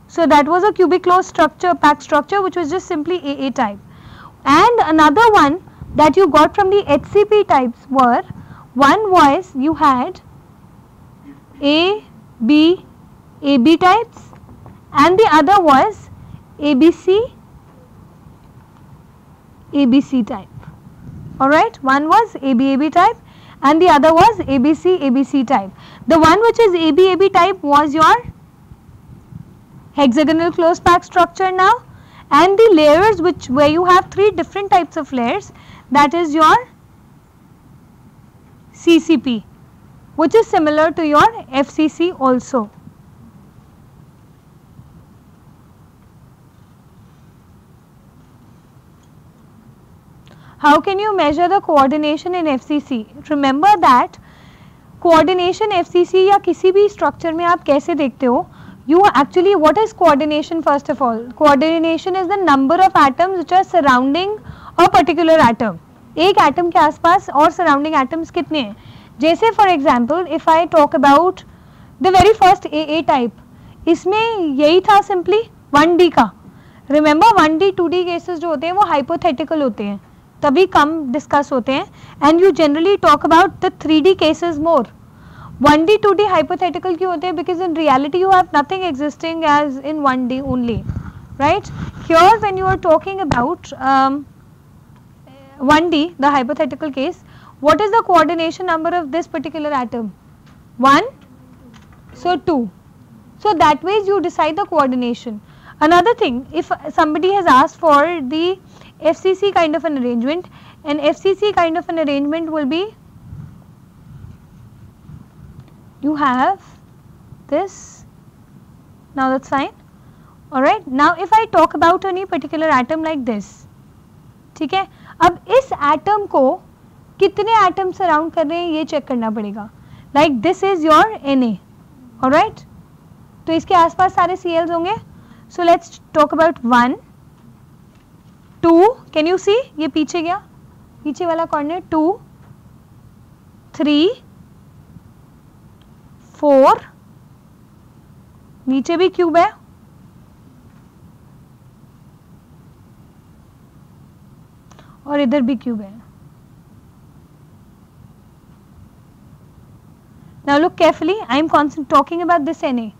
So that was a cubic closed structure, pack structure, which was just simply A type. And another one that you got from the HCP types were, one was you had AB types, and the other was ABC type. Alright, one was AB type and the other was ABC type. The one which is AB type was your hexagonal close pack structure now, and the layers where you have 3 different types of layers, that is your CCP, which is similar to your FCC also. How can you measure the coordination in FCC? Remember that coordination FCC या किसी भी structure में आप कैसे देखते हो? You actually, what is coordination first of all? Coordination is the number of atoms which are surrounding a particular atom. एक atom के आसपास और surrounding atoms कितने हैं? जैसे for example, if I talk about the very first AA type, इसमें यही था simply 1D का. Remember 1D 2D cases जो होते हैं वो hypothetical होते हैं, तभी कम डिस्कस होते हैं, and you generally talk about the 3D cases more. 1D 2D hypothetical क्यों होते हैं? Because in reality you have nothing existing as in 1D only, right? Here when you are talking about 1D, the hypothetical case, what is the coordination number of this particular atom? 1, so 2. So that ways you decide the coordination. Another thing, if somebody has asked for the FCC kind of an arrangement, an FCC kind of an arrangement will be, you have this, now that's fine. Alright, now if I talk about any particular atom like this, ठीक है, अब इस atom को कितने atom surround कर रहे हैं ये check करना पड़ेगा. Like this is your Na, alright, तो इसके आसपास सारे Cls होंगे. So let's talk about 1, 2, can you see? ये पीछे गया, पीछे वाला कॉर्नर. 2, 3, 4, नीचे भी क्यूब है, और इधर भी क्यूब है. Now look carefully, I am talking about this Na.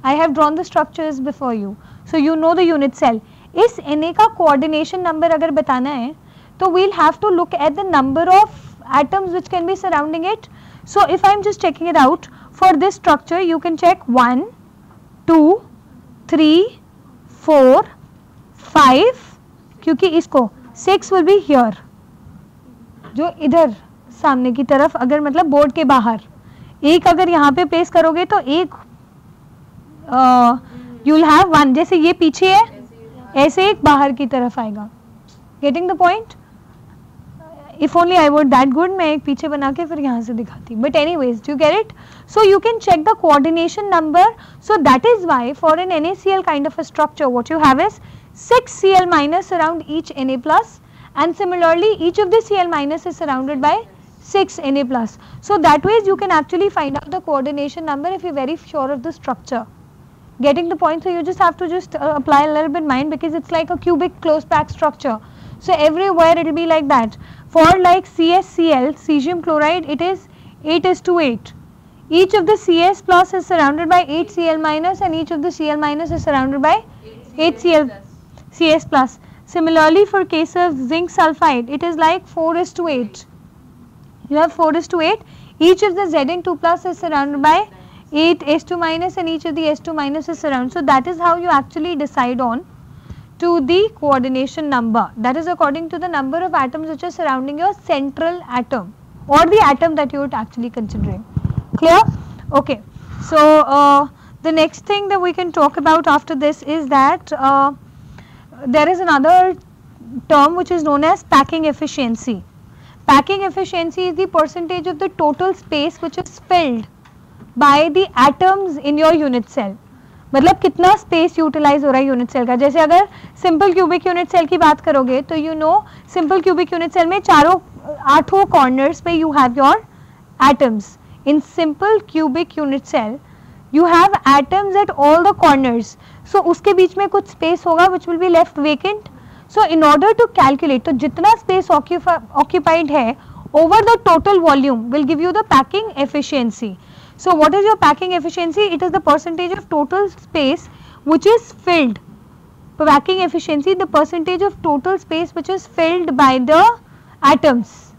I have drawn the structures before you, so you know the unit cell. इस Na का coordination number अगर बताना है तो we'll have to look at the number of atoms which can be surrounding it. So if I am just checking it out, for this structure you can check 1, 2, 3, 4, 5, क्योंकि इसको 6 will be here, जो इधर सामने की तरफ, अगर मतलब board के बाहर, एक अगर यहाँ पे प्लेस करोगे तो एक you'll have 1, जैसे ये पीछे है ऐसे एक बाहर की तरफ आएगा. Getting the point? If only I were that good, मैं एक पीछे बना के फिर यहाँ से दिखाती. But anyways, do you get it? So you can check the coordination number. So that is why for an NaCl kind of a structure, what you have is 6 Cl minus around each Na plus, and similarly each of the Cl minus is surrounded by 6 Na plus. So that ways you can actually find out the coordination number if you're very sure of the structure. Getting the point? So you just have to just apply a little bit mind, because it's like a cubic close pack structure. So everywhere it will be like that. For like CsCl, cesium chloride, it is 8:8. Each of the Cs plus is surrounded by 8 Cl minus, and each of the Cl minus is surrounded by 8 Cs plus. Similarly for case of zinc sulfide, it is like 4:8. You have 4:8. Each of the Zn2 plus is surrounded by 8 S2 minus, and each of the S2 minus is surrounded. So that is how you actually decide on to the coordination number. That is according to the number of atoms which are surrounding your central atom, or the atom that you are actually considering. Clear? Okay. So The next thing that we can talk about after this is that there is another term which is known as packing efficiency. Packing efficiency is the percentage of the total space which is filled by the atoms in your unit cell. मतलब कितना space utilise हो रहा है unit cell का. जैसे अगर simple cubic unit cell की बात करोगे तो you know simple cubic unit cell में आठों कॉर्नर्स पे you have your atoms. In simple cubic unit cell you have atoms at all the corners, so उसके बीच में कुछ space होगा which will be left vacant. So in order to calculate, तो जितना space occupied है over the total volume will give you the packing efficiency. So what is your packing efficiency? It is the percentage of total space which is filled. Packing efficiency, the percentage of total space which is filled by the atoms,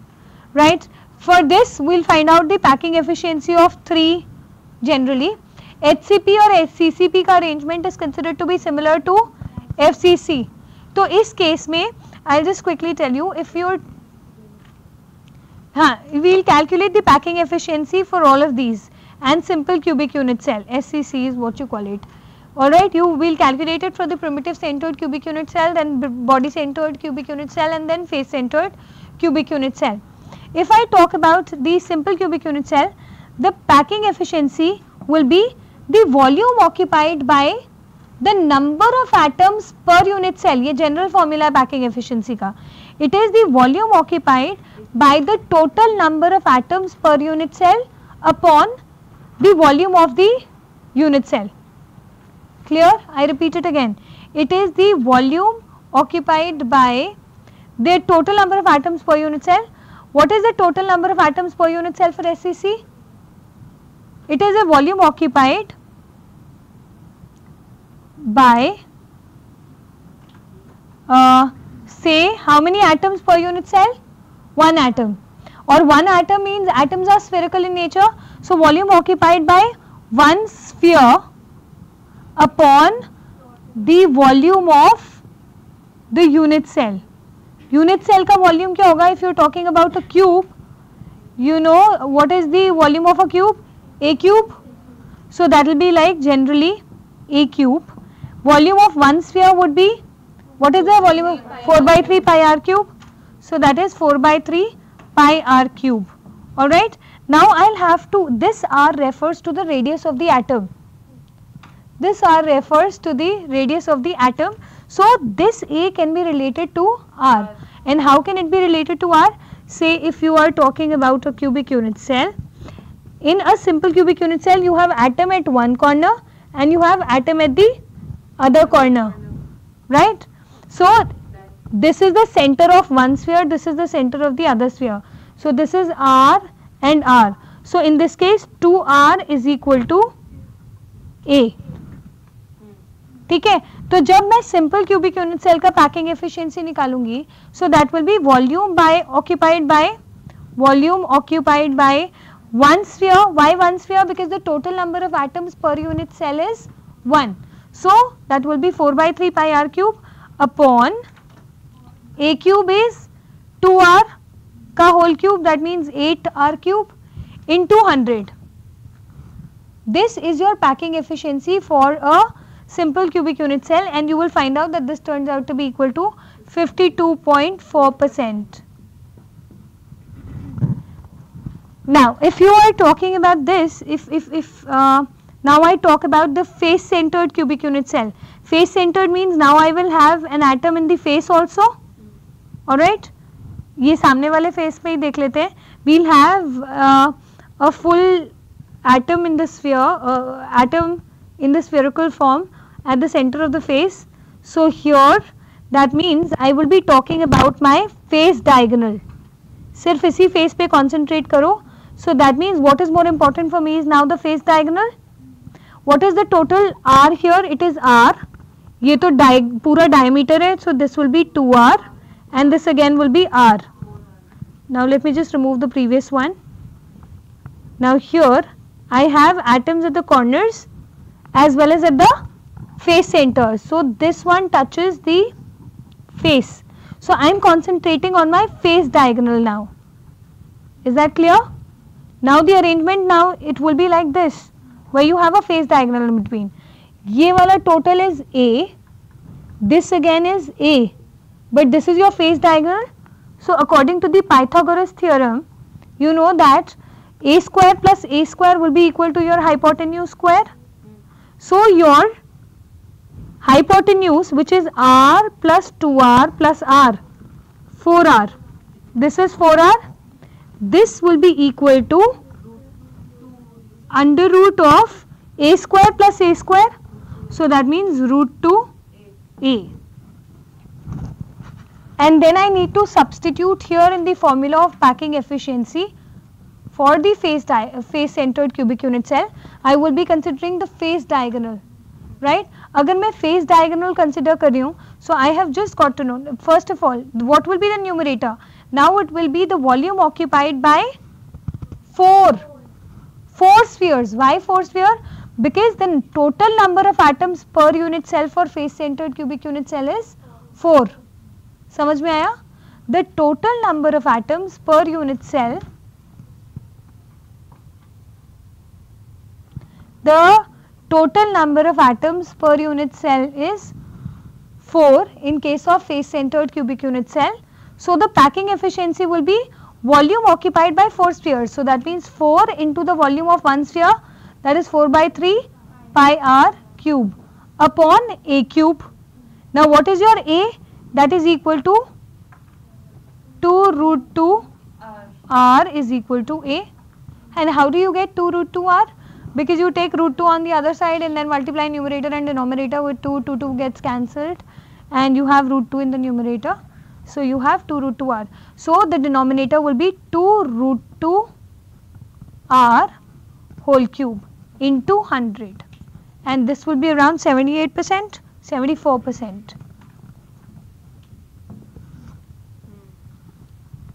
right? For this we will find out the packing efficiency of 3 generally. HCP और CCP का arrangement is considered to be similar to FCC. तो इस case में I'll just quickly tell you, if you're we'll calculate the packing efficiency for all of these and simple cubic unit cell, SCC is what you call it. Alright, you will calculate it for the primitive centered cubic unit cell, then body centered cubic unit cell, and then face centered cubic unit cell. If I talk about the simple cubic unit cell, the packing efficiency will be the volume occupied by the number of atoms per unit cell. ये general formula packing efficiency का. It is the volume occupied by the total number of atoms per unit cell upon the volume of the unit cell. Clear? I repeat it again. It is the volume occupied by the total number of atoms per unit cell. What is the total number of atoms per unit cell for SCC? It is a volume occupied by say how many atoms per unit cell? 1 atom, or 1 atom means atoms are spherical in nature, so volume occupied by 1 sphere upon the volume of the unit cell. Unit cell का volume क्या होगा? If you are talking about a cube, you know what is the volume of a cube? A cube. So that will be like generally A cube. Volume of one sphere would be, what is the volume of 4 by 3 pi r cube? So that is 4 by 3 pi r cube. Alright. Now I will have to, this r refers to the radius of the atom. This r refers to the radius of the atom. So this A can be related to r. And how can it be related to r? Say if you are talking about a cubic unit cell. In a simple cubic unit cell you have atom at one corner and you have atom at the other corner, right? So this is the center of one sphere, this is the center of the other sphere. So this is r and r. So in this case 2r is equal to A. ठीक है, तो जब मैं simple cubic unit cell का packing efficiency निकालूंगी, so that will be volume occupied by one sphere. Why one sphere? Because the total number of atoms per unit cell is 1. So that will be 4 by 3 pi r cube upon A cube is 2r ka whole cube, that means 8r cube into 100. This is your packing efficiency for a simple cubic unit cell, and you will find out that this turns out to be equal to 52.4%. Now, if you are talking about this, now I talk about the face centered cubic unit cell. Face centered means now I will have an atom in the face also. Alright, ये सामने वाले face पे ही देख लेते हैं. We'll have a full atom in the sphere, atom in the spherical form at the center of the face. So here that means I will be talking about my face diagonal. सिर्फ इसी face पे concentrate करो. So that means what is more important for me is now the face diagonal. What is the total r here? It is r. ये तो पूरा diameter है, so this will be 2r and this again will be r. Now let me just remove the previous one. Now here I have atoms at the corners as well as at the face center. So this one touches the face. So I am concentrating on my face diagonal now. Is that clear? Now the arrangement, now it will be like this. where you have a phase diagonal in between. ये वाला total is A, this again is A, but this is your phase diagonal. So according to the Pythagoras theorem, you know that A square plus A square will be equal to your hypotenuse square. So your hypotenuse, which is R plus 2R plus R, 4R, this is 4R, this will be equal to under root of A square plus A square. So that means root 2 A. And then I need to substitute here in the formula of packing efficiency for the face centered cubic unit cell. I will be considering the face diagonal, right? अगर मैं face diagonal consider कर रही हूँ, so I have just got to know, first of all, what will be the numerator? Now it will be the volume occupied by 4 spheres. Why 4 spheres? Because the total number of atoms per unit cell for face centered cubic unit cell is 4. समझ में आया? The total number of atoms per unit cell, the total number of atoms per unit cell is 4 in case of face centered cubic unit cell. So the packing efficiency will be volume occupied by 4 spheres. So that means 4 into the volume of one sphere, that is 4 by 3 pi r cube upon A cube. Now what is your A? That is equal to 2 root 2 r is equal to A. And how do you get 2 root 2 r? Because you take root 2 on the other side and then multiply numerator and denominator with 2, 2 gets cancelled and you have root 2 in the numerator. So you have 2 root 2 r. So the denominator will be 2 root 2 r whole cube into 100, and this will be around 78%, 74%.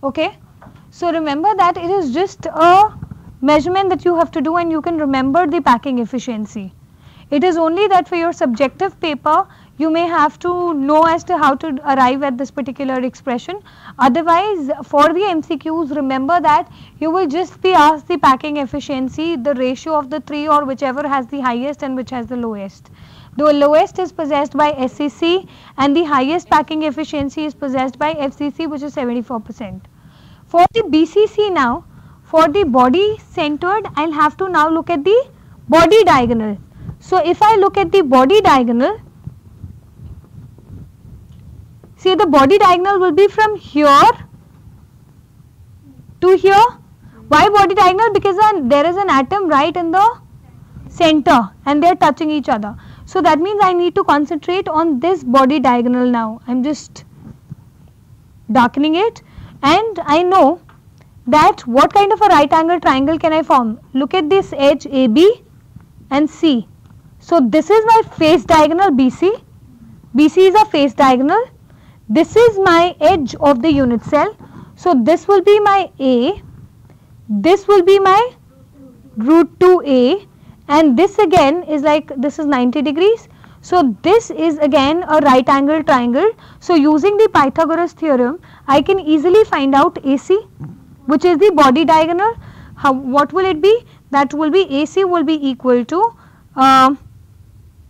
Okay. So remember that it is just a measurement that you have to do and you can remember the packing efficiency. It is only that for your subjective paper you may have to know as to how to arrive at this particular expression. Otherwise for the MCQs, remember that you will just be asked the packing efficiency, the ratio of the 3 or whichever has the highest and which has the lowest. The lowest is possessed by SCC and the highest packing efficiency is possessed by FCC, which is 74%. For the BCC now, for the body centered, I will have to now look at the body diagonal. So if I look at the body diagonal, see the body diagonal will be from here to here. Why body diagonal? Because there is an atom right in the center and they are touching each other. So that means I need to concentrate on this body diagonal now. I am just darkening it, and I know that what kind of a right angle triangle can I form. Look at this edge AB and C. So this is my face diagonal BC. BC is a face diagonal. This is my edge of the unit cell. So this will be my A. This will be my root 2A, and this again is like, this is 90 degrees. So this is again a right angle triangle. So using the Pythagoras theorem, I can easily find out AC, which is the body diagonal. What will it be? That will be AC will be equal to,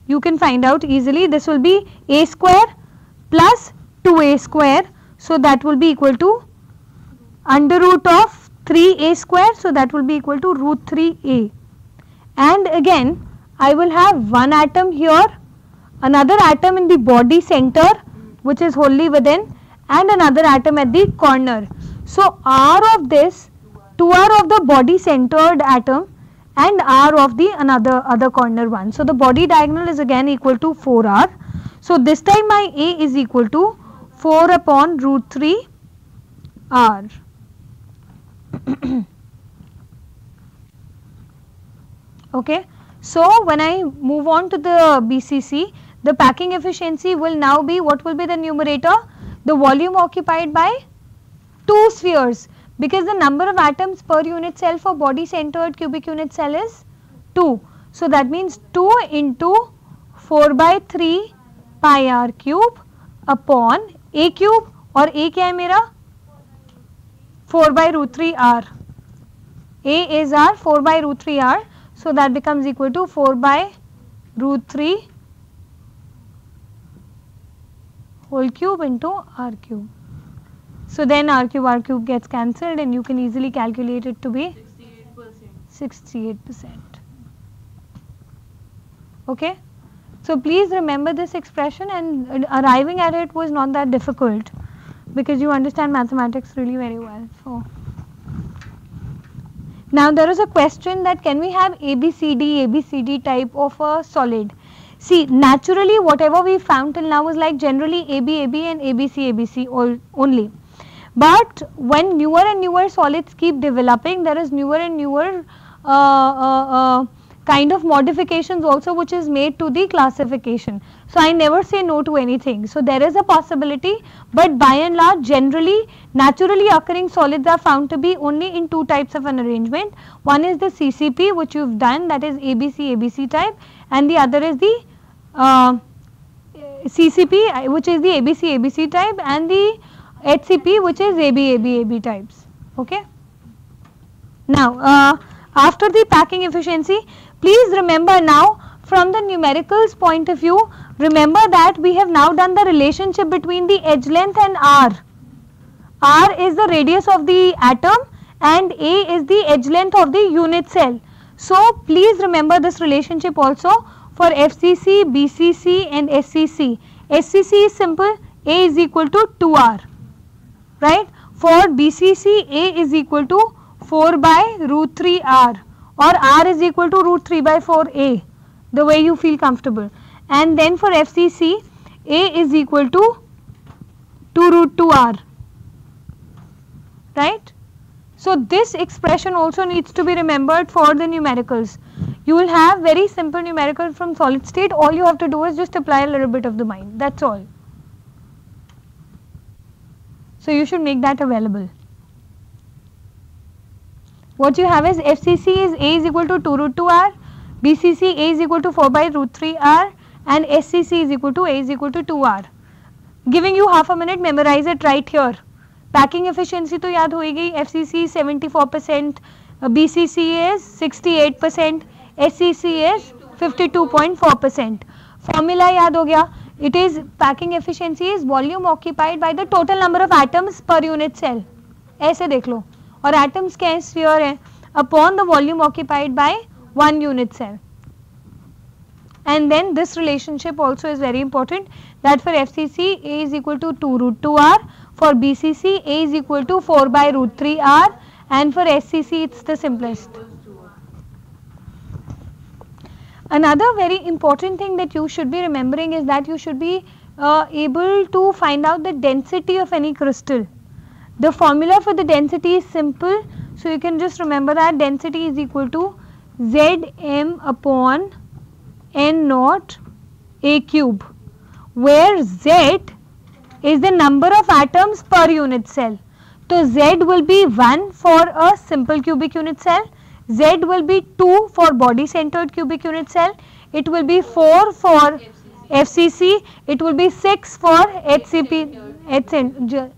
you can find out easily, this will be A square plus 2A square. So that will be equal to under root of 3A square. So that will be equal to root 3A. And again I will have one atom here, another atom in the body center which is wholly within, and another atom at the corner. So R of this, 2R of the body centered atom and R of the other corner one. So the body diagonal is again equal to 4R. So this time my A is equal to 4 upon root 3 R. Okay. So when I move on to the BCC, the packing efficiency will now be, what will be the numerator? The volume occupied by 2 spheres, because the number of atoms per unit cell for body centered cubic unit cell is 2. So that means 2 into 4 by 3 pi r cube upon A cube, और A क्या है मेरा? 4 by root 3 r. A is r, 4 by root 3 r. So that becomes equal to 4 by root 3 whole cube into r cube. So then r cube gets cancelled and you can easily calculate it to be 68%. Okay. So please remember this expression, and arriving at it was not that difficult because you understand mathematics really very well. So now there is a question that can we have ABCD type of a solid. See, naturally whatever we found till now was like generally AB and ABC only. But when newer and newer solids keep developing, there is newer and newer kind of modifications also which is made to the classification. So I never say no to anything. So there is a possibility, but by and large generally naturally occurring solids are found to be only in two types of an arrangement. One is the CCP which you have done, that is ABC type, and the other is the CCP which is the ABC type, and the HCP which is AB types. Okay. Now after the packing efficiency, please remember now from the numericals point of view, remember that we have now done the relationship between the edge length and r. R is the radius of the atom and A is the edge length of the unit cell. So please remember this relationship also for FCC, BCC and SCC. SCC is simple, A is equal to 2r, right. For BCC, A is equal to 4 by root 3r, or r is equal to root 3 by 4a, the way you feel comfortable. And then for FCC, A is equal to 2 root 2r, right. So this expression also needs to be remembered for the numericals. You will have very simple numerical from solid state. All you have to do is just apply a little bit of the mind, that's all. So you should make that available. What you have is FCC is A is equal to 2 root 2r, BCC A is equal to 4 by root 3r, and SCC is equal to A is equal to 2r. Giving you half a minute, memorize it right here. Packing efficiency to yaad hoegi, FCC is 74%, BCC is 68%, SCC is 52.4%. Formula yaad ho gaya. It is packing efficiency is volume occupied by the total number of atoms per unit cell. ऐसे देख लो. और atoms क्या है, sphere है, upon the volume occupied by one unit cell. And then this relationship also is very important, that for FCC A is equal to 2 root 2r, for BCC A is equal to 4 by root 3r, and for SCC it's the simplest. Another very important thing that you should be remembering is that you should be able to find out the density of any crystal. The formula for the density is simple, so you can just remember that density is equal to Zm upon n naught a cube, where Z is the number of atoms per unit cell. So Z will be 1 for a simple cubic unit cell, Z will be 2 for body centered cubic unit cell, it will be 4 for FCC, it will be 6 for HCP,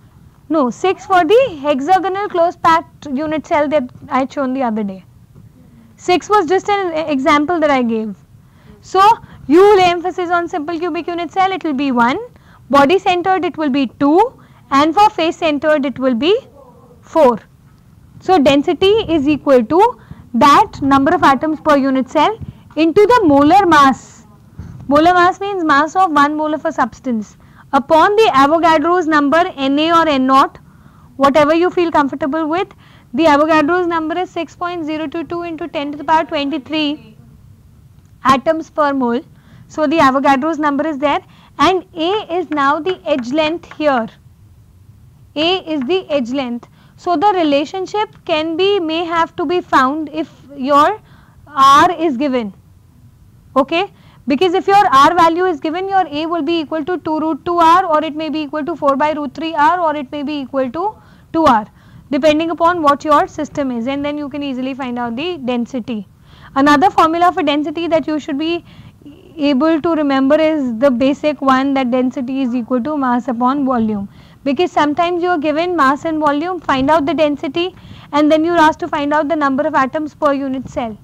no, 6 for the hexagonal close packed unit cell that I had shown the other day. 6 was just an example that I gave. So you lay emphasis on simple cubic unit cell, it will be 1, body centered it will be 2, and for face centered it will be 4. So density is equal to that number of atoms per unit cell into the molar mass. Molar mass means mass of 1 mole of a substance upon the Avogadro's number Na or N0, whatever you feel comfortable with. The Avogadro's number is 6.022 into 10 to the power 23 atoms per mole. So the Avogadro's number is there, and A is now the edge length here. A is the edge length. So the relationship may have to be found if your R is given, okay, because if your R value is given, your A will be equal to 2 root 2R, or it may be equal to 4 by root 3R, or it may be equal to 2R, depending upon what your system is, and then you can easily find out the density. Another formula for density that you should be able to remember is the basic one, that density is equal to mass upon volume. Because sometimes you are given mass and volume, find out the density, and then you are asked to find out the number of atoms per unit cell.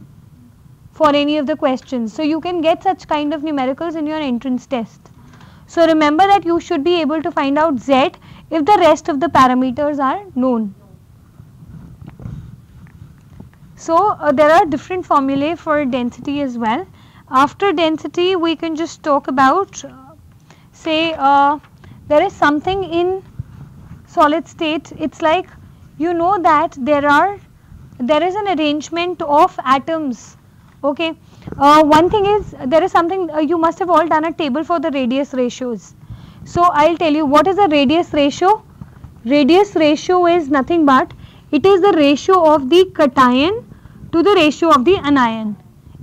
for any of the questions. So you can get such kind of numericals in your entrance test. So remember that you should be able to find out Z if the rest of the parameters are known. So there are different formulae for density as well. After density we can just talk about say there is something in solid state. It's like you know that there is an arrangement of atoms. Okay, one thing is there is something you must have all done a table for the radius ratios. So I'll tell you what is a radius ratio. Radius ratio is nothing but it is the ratio of the cation to the ratio of the anion.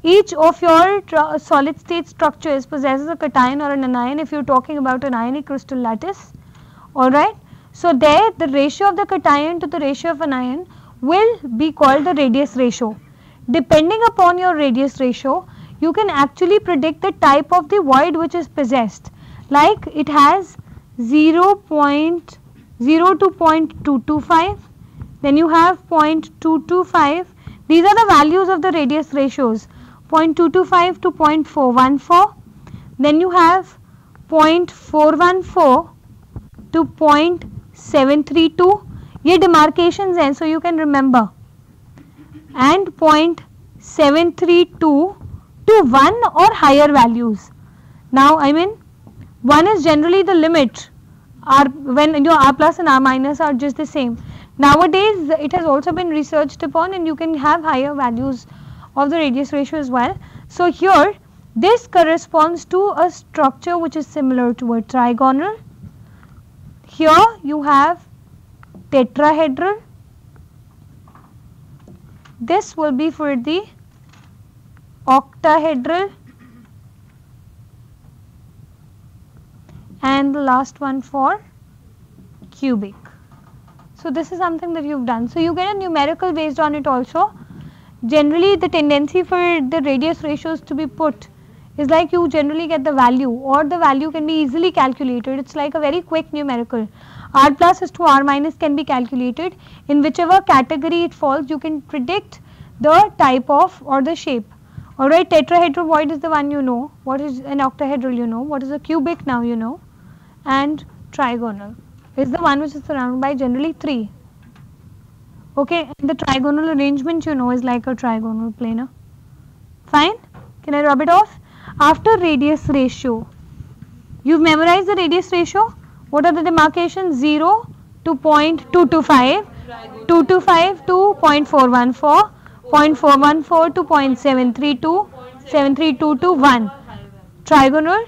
Each of your solid state structures possesses a cation or an anion if you are talking about an ionic crystal lattice. Alright. So there the ratio of the cation to the ratio of anion will be called the radius ratio. Depending upon your radius ratio, you can actually predict the type of the void which is possessed. Like it has 0.0 to 0.225, then you have 0.225. These are the values of the radius ratios, 0.225 to 0.414. Then you have 0.414 to 0.732. ये demarcations हैं, so you can remember. And 0.732 to 1 or higher values. Now I mean 1 is generally the limit when your R plus and R minus are just the same. Nowadays it has also been researched upon and you can have higher values of the radius ratio as well. So here this corresponds to a structure which is similar to a trigonal. Here you have tetrahedral. This will be for the octahedral, and the last one for cubic. So this is something that you've done. So you get a numerical based on it also. Generally the tendency for the radius ratios to be put is like you generally get the value, or the value can be easily calculated. It's like a very quick numerical. R plus is to R minus can be calculated. In whichever category it falls, you can predict the type of or the shape. Alright, tetrahedral void is the one you know. What is an octahedral you know. What is a cubic now you know. And trigonal is the one which is surrounded by generally 3. Okay, and the trigonal arrangement you know is like a trigonal planar. Fine? Can I rub it off? After radius ratio, you've memorized the radius ratio. What are the demarcations? 0 to 0.225, 225 to 0.414, 0.414 to 0.732, 732 to 1. Trigonal,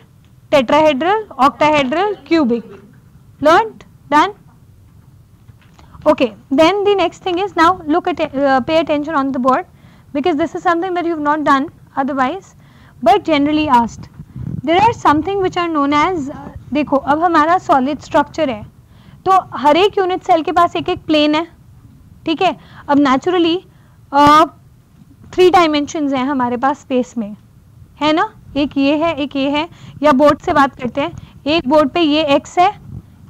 tetrahedral, octahedral, cubic. Learned? Done? Okay, then the next thing is, now look at pay attention on the board, because this is something that you have not done otherwise but generally asked. There are something which are known as देखो अब हमारा solid structure है तो हर एक unit cell के पास एक एक plane है, ठीक है. अब नेचुरली 3 डायमेंशंस हैं हमारे पास स्पेस में, है ना. एक ये है, एक ये है, या बोर्ड से बात करते हैं. एक बोर्ड पे ये x है,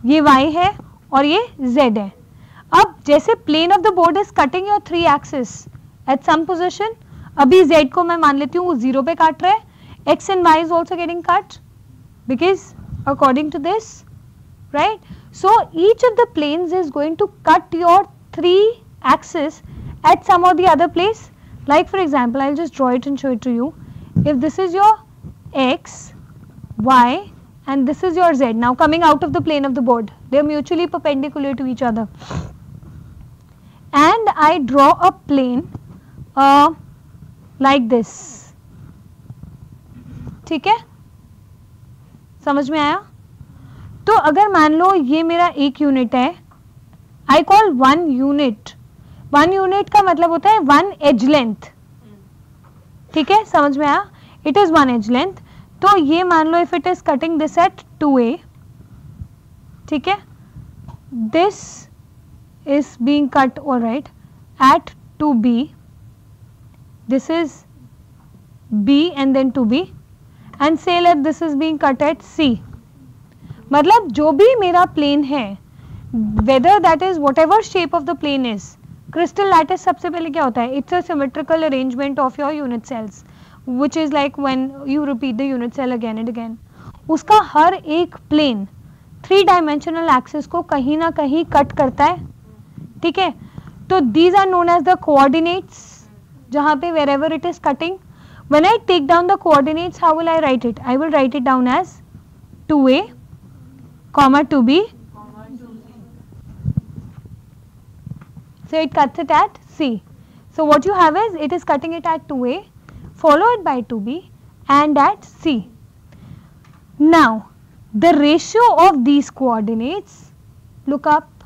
ये y है और ये z है. अब जैसे plane of the board is cutting your 3 axis at some position, अभी z को मैं मान लेती हूँ वो 0 पे काट रहा है, x and y is also getting cut because according to this, right? So each of the planes is going to cut your 3 axes at some or the other place. Like for example, I'll just draw it and show it to you. If this is your x, y and this is your z, now coming out of the plane of the board, they are mutually perpendicular to each other, and I draw a plane like this. ठीक है, समझ में आया? तो अगर मान लो ये मेरा एक यूनिट है, आई कॉल 1 यूनिट. 1 यूनिट का मतलब होता है 1 एज लेंथ. ठीक है, समझ में आया? It is 1 edge length. तो ये मान लो if it is cutting this at 2a, ठीक है, this is being cut alright at 2b, this is b and then 2b, and say that this is being cut at c. मतलब जो भी मेरा प्लेन है, whether that is whatever shape of the plane is, crystal lattice सबसे पहले क्या होता है? It's a symmetrical arrangement of your unit cells. which is like when you repeat the unit cell again and again, उसका हर एक plane 3 dimensional axis को कहीं ना कहीं cut करता है, ठीक है. तो these are known as the coordinates, जहाँ पे wherever it is cutting. When I take down the coordinates, how will I write it? I will write it down as 2a, comma 2b. So it cuts it at C. So what you have is, it is cutting it at 2a, followed by 2b and at C. Now the ratio of these coordinates, look up,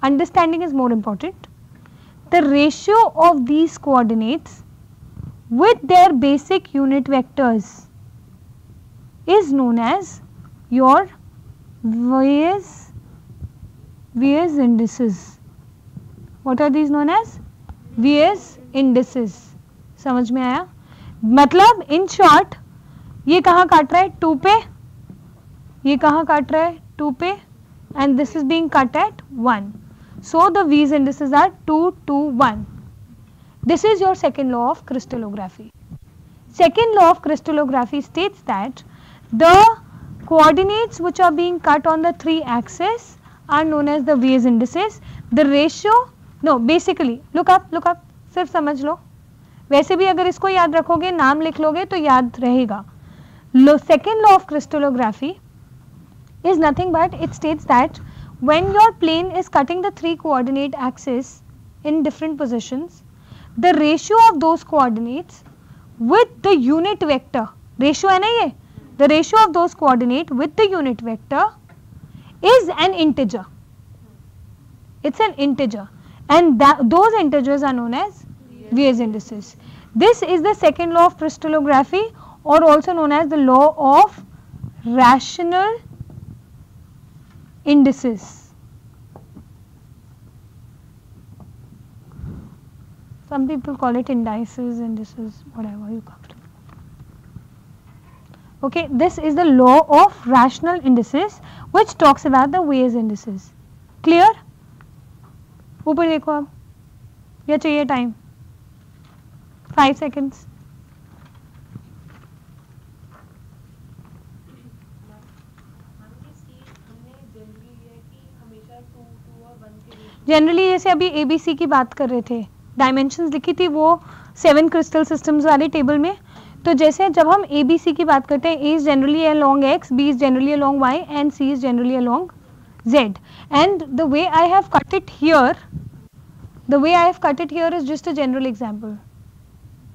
understanding is more important. The ratio of these coordinates with their basic unit vectors is known as your various indices. What are these known as? various indices. समझ में आया? मतलब in short, ये कहाँ काट रहा है 2 पे, ये कहाँ काट रहा है 2 पे, and this is being cut at 1. So the V's indices are 2, 2, 1. This is your second law of crystallography. Second law of crystallography states that the coordinates which are being cut on the 3 axes are known as the V's indices. The ratio, no, basically look up, सिर्फ समझ लो. वैसे भी अगर इसको याद रखोगे, नाम लिख लोगे तो याद रहेगा. Second law of crystallography is nothing but it states that when your plane is cutting the 3 coordinate axes in different positions, the ratio of those coordinates with the unit vector, ratio है ना ये, the ratio of those coordinate with the unit vector is an integer. It's an integer, and those integers are known as V's indices. This is the second law of crystallography, or also known as the law of rational indices. Some people call it indices, whatever you call it. Okay, this is the law of rational indices which talks about the V's indices. Clear? ऊपर देखो आप, या चाहिए time? 5 seconds. Generally जैसे अभी ABC की बात कर रहे थे, डायमेंशंस लिखी थी वो 7 क्रिस्टल सिस्टम्स वाले टेबल में. तो जैसे जब हम ABC की बात करते हैं, A is generally along X, B is generally along Y and C is generally along Z. And the way I have cut it here, is just a general example.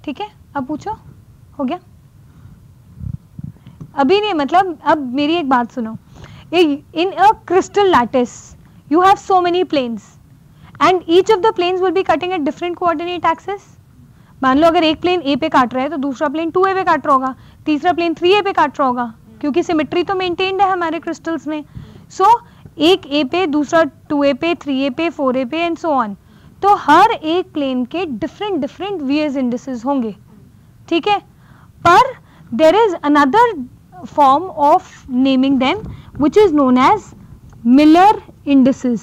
ठीक है, अब पूछो, हो गया? अभी नहीं, मतलब अब मेरी एक बात सुनो. In a crystal lattice, you have so many planes, and each of the planes will be cutting at different coordinate axes. मान लो अगर एक प्लेन A पे काट रहा है तो दूसरा प्लेन 2A पे काट रहा होगा, तीसरा प्लेन 3A पे काट रहा होगा, क्योंकि सिमेट्री तो मेंटेन्ड है हमारे क्रिस्टल्स में. सो एक A पे, दूसरा 2A पे, 3A पे, 4A पे एंड सो ऑन. तो हर एक प्लेन के डिफरेंट V's indices होंगे, ठीक है. पर there is another form of naming them which is known as Miller indices.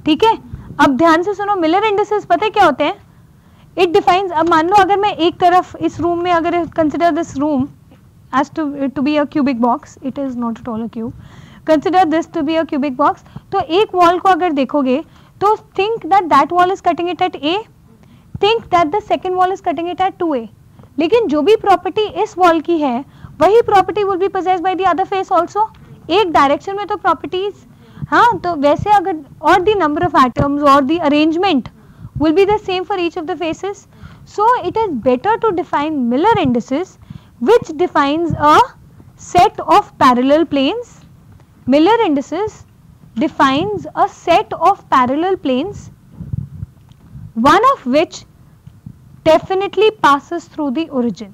ठीक है, अब ध्यान से सुनो. Miller indices पता है क्या होते हैं? It defines, अब मान लो अगर मैं एक तरफ इस रूम में, अगर consider this room as to be a cubic box, it is not at all a cube, consider this to be a cubic box. तो एक wall को अगर देखोगे तो think that wall is cutting it at A, think that the second wall is cutting it at 2A. लेकिन जो भी property इस वॉल की है वही property will be possessed by the other face also. एक डायरेक्शन में तो प्रॉपर्टीज, हाँ, तो वैसे अगर, और द नंबर ऑफ एटम्स और the arrangement will be the same for each of the faces. So it is better to define Miller indices, which defines a set of parallel planes. Miller indices defines a set of parallel planes, one of which definitely passes through the origin.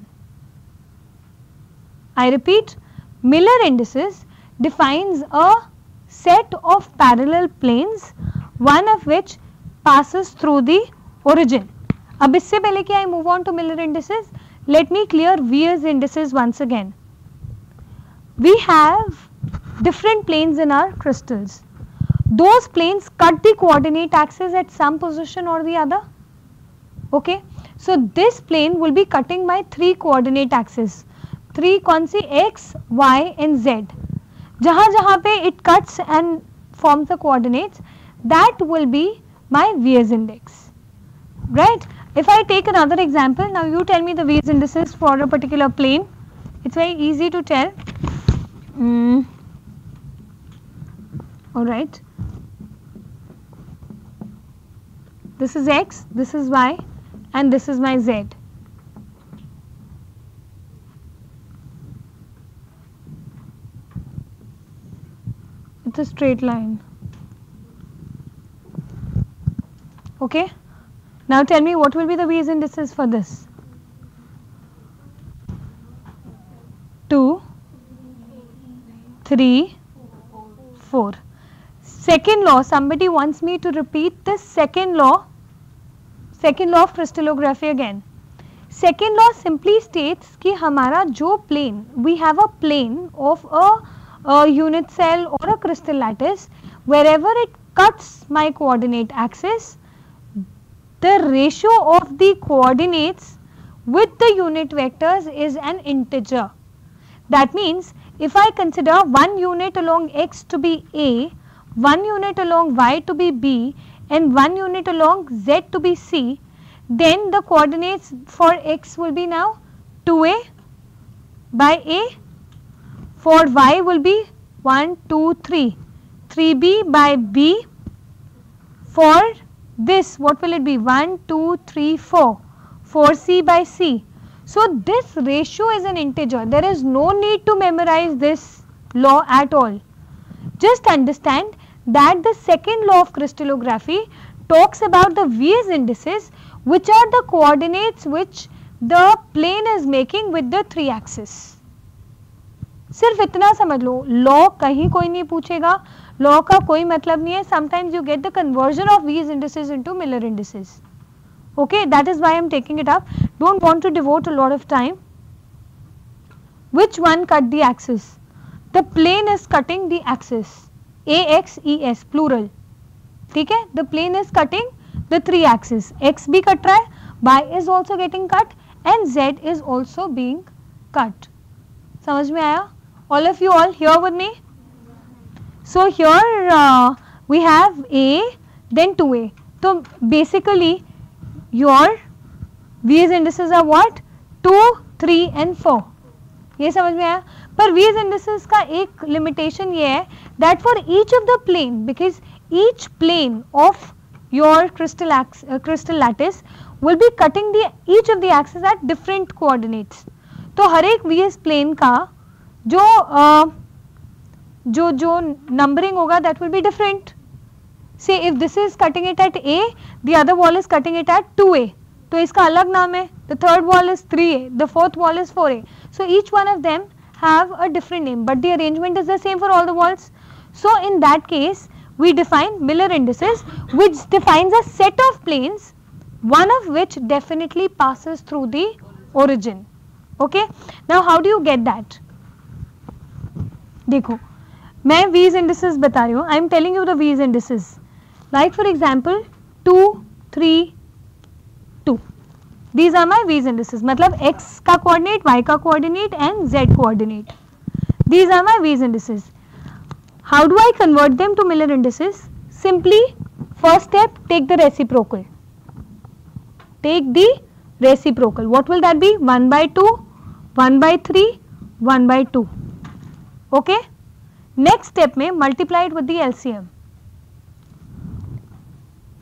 I repeat, Miller indices defines a set of parallel planes, one of which passes through the origin. अब इससे पहले कि I move on to Miller indices, let me clear V's indices once again. We have different planes in our crystals. Those planes cut the coordinate axis at some position or the other. Okay, So this plane will be cutting my 3 coordinate axes. 3 कौन सी? X, Y and Z. जहाँ जहाँ पे it cuts and forms the coordinates, that will be my V's index, right? If I take another example, now you tell me the V's indices for a particular plane. It's very easy to tell. All right. This is X, this is Y, and this is my Z. It's a straight line. Okay. Now tell me what will be the V's indices for this? 2, 3, 4. Second law, somebody wants me to repeat this second law of crystallography again. Second law simply states कि हमारा जो plane, we have a plane of a unit cell or a crystal lattice, wherever it cuts my coordinate axis, the ratio of the coordinates with the unit vectors is an integer. That means if I consider one unit along X to be A, one unit along Y to be B and one unit along Z to be C, then the coordinates for X will be now 2A by A, for Y will be 1, 2, 3, 3B by B, for this what will it be? 1, 2, 3, 4, 4C by C. So this ratio is an integer. There is no need to memorize this law at all. Just understand that the second law of crystallography talks about the V's indices, which are the coordinates which the plane is making with the 3 axis. सिर्फ इतना समझ लो, law कहीं कोई नहीं पूछेगा, law का कोई मतलब नहीं है. Sometimes you get the conversion of V's indices into Miller indices. Okay, that is why I am taking it up. Don't want to devote a lot of time. Which one cut the axis? The plane is cutting the axis. AX, ES, plural. ठीक है? The plane is cutting the 3 axes. X भी cut रहा है, Y is also getting cut and Z is also being cut. समझ में आया? All of you all here with me? So here we have A, then 2A. So basically your V's indices are what? 2, 3 and 4. ये समझ में आया? पर V's indices का एक limitation ये है that for each of the plane, because each plane of your crystal lattice will be cutting each of the axes at different coordinates. तो हर एक V's plane का जो numbering होगा that will be different. Say if this is cutting it at A, the other wall is cutting it at 2A. तो इसका अलग नाम है. The third wall is 3A, the fourth wall is 4A. So each one of them have a different name, but the arrangement is the same for all the walls. So in that case, we define Miller indices, which defines a set of planes, one of which definitely passes through the origin. Okay. Now how do you get that? देखो, मैं V's indices बता रही हूँ. I am telling you the V's indices. Like for example, 2, 3, 2. These are my V's indices. मतलब X का coordinate, Y का coordinate and Z coordinate. These are my V's indices. How do I convert them to Miller indices? Simply, first step, take the reciprocal. Take the reciprocal. What will that be? 1 by 2, 1 by 3, 1 by 2. Okay. Next step में multiply it with the LCM.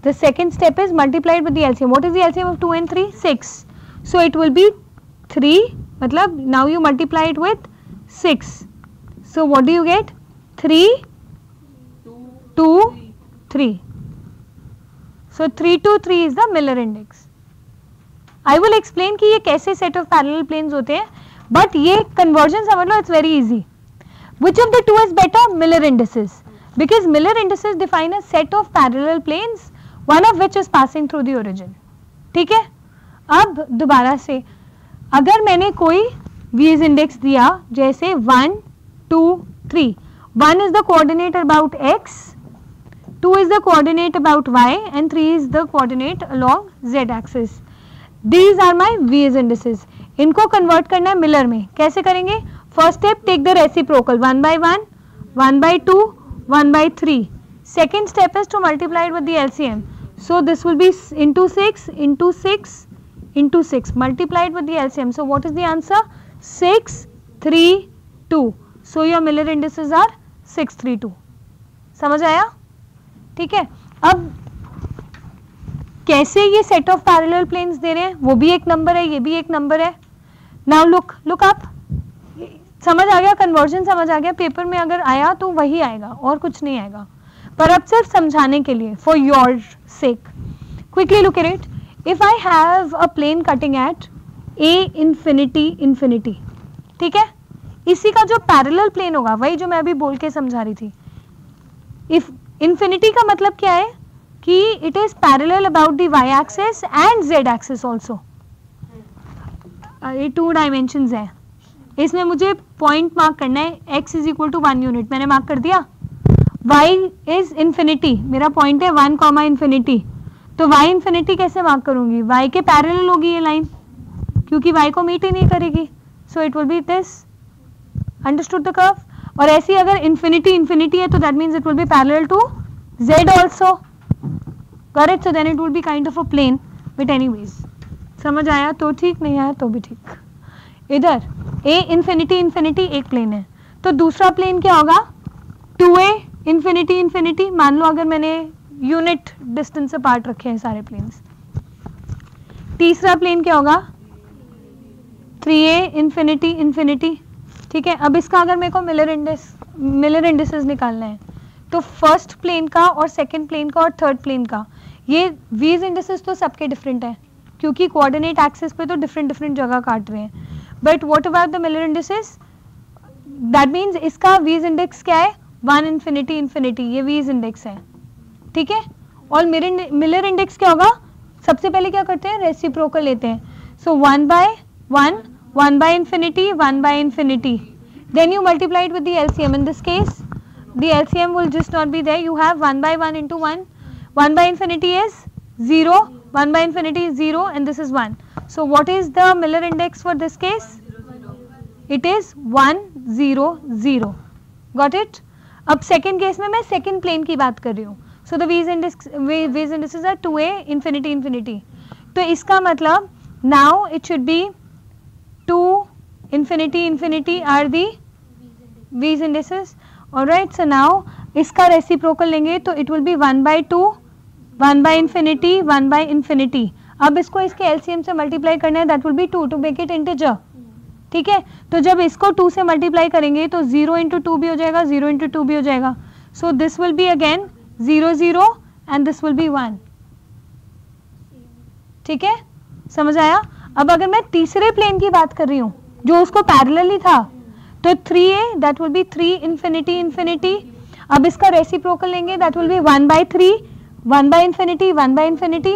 The second step is multiplied with the LCM. What is the LCM of 2 and 3? 6. So it will be 3. मतलब now you multiply it with 6. So what do you get? 3, 2, 3. So 3, 2, 3 is the Miller index. I will explain कि ये कैसे set of parallel planes होते हैं, but ये conversion समझ लो, it's very easy. Which of the two is better? Miller indices. Because Miller indices define a set of parallel planes, one of which is passing through the origin. ठीक है? अब दोबारा से अगर मैंने कोई V's index दिया जैसे 1, 2, 3. 1 is the coordinate about X, 2 is the coordinate about Y and 3 is the coordinate along Z axis. These are my वीज इंडिसेस। इनको कन्वर्ट करना है मिलर में, कैसे करेंगे? First step, take the reciprocal 1 by 1, 1 by 2, 1 by 3. Second step is to multiply it with the LCM. So this will be into 6 into 6 into 6 multiplied with the LCM. So what is the answer? 6, 3, 2. So your Miller indices are 6, 3, 2. समझ आया? ठीक है। अब कैसे ये set of parallel planes दे रहे हैं, वो भी एक नंबर है, ये भी एक नंबर है। नाउ लुक अप, समझ आ गया? कन्वर्जन समझ आ गया? पेपर में अगर आया तो वही आएगा और कुछ नहीं आएगा, पर अब सिर्फ समझाने के लिए, for your sake. Quickly look at it. If I have a plane cutting at a infinity infinity, ठीक है, इसी का जो पैरेलल प्लेन होगा, वही जो मैं अभी बोल के समझा रही थी। इफ इंफिनिटी का मतलब क्या है कि it is parallel about the y axis and z axis also. ये 2 डायमेंशंस है, इसमें मुझे पॉइंट मार्क करना है, x is equal to 1 unit, मैंने मार्क कर दिया। y इज इंफिनिटी, मेरा पॉइंट है 1 कॉमा इंफिनिटी, तो y इंफिनिटी कैसे मार्क करूंगी? y के पैरेलल होगी ये लाइन, क्योंकि y को मीट ही नहीं करेगी। So it will be this, understood the curve. और ऐसी अगर इंफिनिटी इंफिनिटी है तो that means it will be parallel to z also, correct? So then it will be kind of a plane, but anyways समझ आया तो ठीक, नहीं आया तो भी ठीक। इधर a इंफिनिटी इंफिनिटी एक प्लेन है, तो दूसरा प्लेन क्या होगा? 2a infinity infinity. मान लो अगर मैंने यूनिट डिस्टेंस से पार्ट रखे हैं सारे प्लेन्स। तीसरा प्लेन क्या होगा? 3a इंफिनिटी इंफिनिटी, ठीक है। अब इसका अगर मेरे को मिलर इंडिसेस निकालना है, तो फर्स्ट प्लेन का और सेकंड प्लेन का और थर्ड प्लेन का, ये वीज इंडिसेस तो सबके डिफरेंट है, क्योंकि कोऑर्डिनेट एक्सिस पे तो डिफरेंट डिफरेंट जगह काट रहे हैं। But what about the Miller indices? That means इसका वीज इंडेक्स क्या है? 1 इंफिनिटी इंफिनिटी, ये वीज इंडेक्स है, ठीक है। और मिलर इंडेक्स क्या होगा? सबसे पहले क्या करते हैं? रेसिप्रोकल लेते हैं। सो 1 by 1, 1 by infinity, 1 by infinity. Then you multiply it with the LCM. In this case, the LCM will just not be there. You have 1 by 1 into 1. 1 by infinity is 0. 1 by infinity is 0 and this is 1. So what is the Miller index for this case? It is 1, 0, 0. Got it? अब second case में मैं second plane की बात कर रही हूँ. So the V's indices are 2a infinity infinity. तो इसका मतलब now it should be 2 infinity infinity are the V's indices. Alright, so now इसका reciprocal लेंगे तो it will be 1 by 2, 1 by infinity, 1 by infinity. अब इसको इसके LCM से मल्टीप्लाई करना है, that will be 2 to make it integer. ठीक है, तो जब इसको 2 से मल्टीप्लाई करेंगे तो 0 into 2 भी हो जाएगा, 0 into 2 भी हो जाएगा. So this will be again 0 0 and this will be 1. ठीक है, समझ आया? अब अगर मैं तीसरे प्लेन की बात कर रही हूँ जो उसको पैरेलल ही था, तो 3a that will be 3 infinity infinity. अब इसका रेसिप्रोकल लेंगे, that will be 1 by 3, 1 by infinity, 1 by infinity.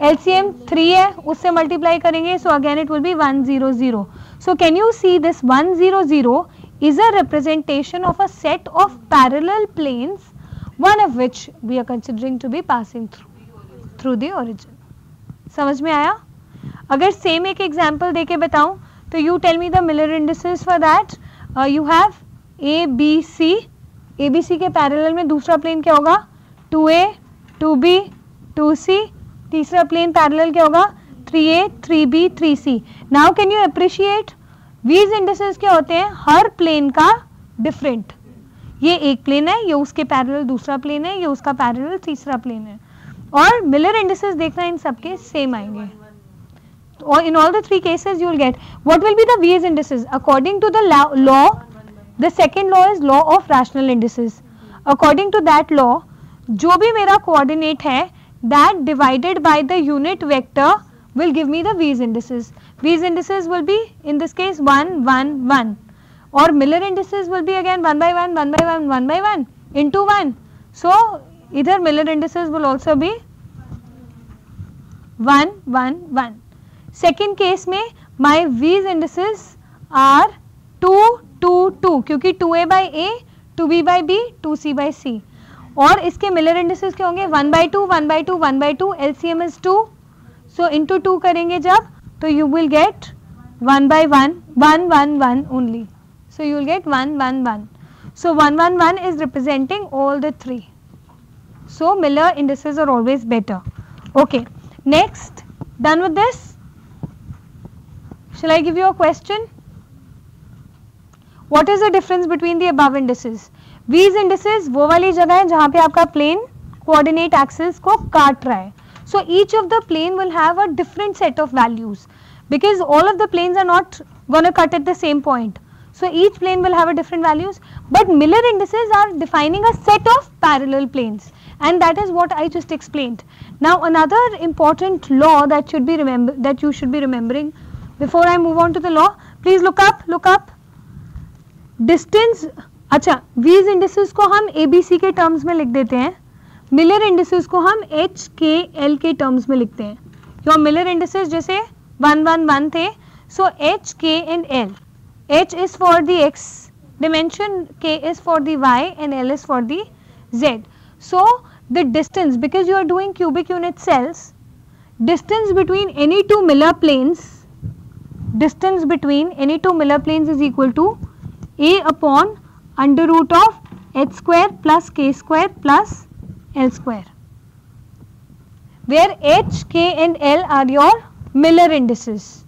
LCM 3 है, उससे मल्टीप्लाई करेंगे, so again it will be 1 0 0. So can you see this 1 0 0 is a representation of a set of parallel planes, one of which we are considering to be passing through the origin. समझ में आया? अगर same एक example देके बताऊं तो you tell me the Miller indices for that. You have A B C. A B C के parallel में दूसरा प्लेन क्या होगा? 2a 2b 2c. तीसरा प्लेन पैरेलल क्या होगा? 3a 3b 3c. Now can you appreciate वीज इंडिसेस क्या होते हैं? हर प्लेन का डिफरेंट. ये एक प्लेन है, ये उसके पैरेलल दूसरा प्लेन है, ये उसका पैरेलल तीसरा प्लेन है. और मिलर इंडिसेस देखना इन सबके सेम आएंगे. Or in all the three cases you will get what will be the V's indices according to the law. The second law is law of rational indices. According to that law, जो भी मेरा coordinate है that divided by the unit vector will give me the V's indices. V's indices will be in this case 1 1 1 or Miller indices will be again 1 by 1 1 by 1 1 by 1 into 1. So either Miller indices will also be 1 1 1. Second case में माई वीज indices are 2 2 2 क्योंकि 2a by a 2b by b 2c by c. और इसके Miller indices क्या होंगे? 1 by 2 1 by 2 1 by 2. LCM is 2. So into 2 करेंगे जब, तो you will get 1 by 1, 1 1 1 only. So you will get 1 1 1. So 1 1 1 is representing all the 3. So Miller indices are always better. Okay, next, done with this? Shall I give you a question? What is the difference between the above indices? These indices वो वाली जगह है जहाँ पे आपका plane coordinate axis को काट रहा है. So each of the plane will have a different set of values because all of the planes are not going to cut at the same point. So each plane will have a different values, but Miller indices are defining a set of parallel planes, and that is what I just explained. Now another important law that you should be remembering before I move on to the law. Please look up. Distance. अच्छा, these indices को हम ABC के terms में लिख देते हैं. Miller indices को हम H, K, L के terms में लिखते हैं. Your Miller indices जैसे 1 1 1 थे, so H, K and L. H is for the X dimension, K is for the Y and L is for the Z. So the distance, because you are doing cubic unit cells, distance between any two Miller planes is equal to A upon under root of H square plus K square plus L square, where H, K and L are your Miller indices.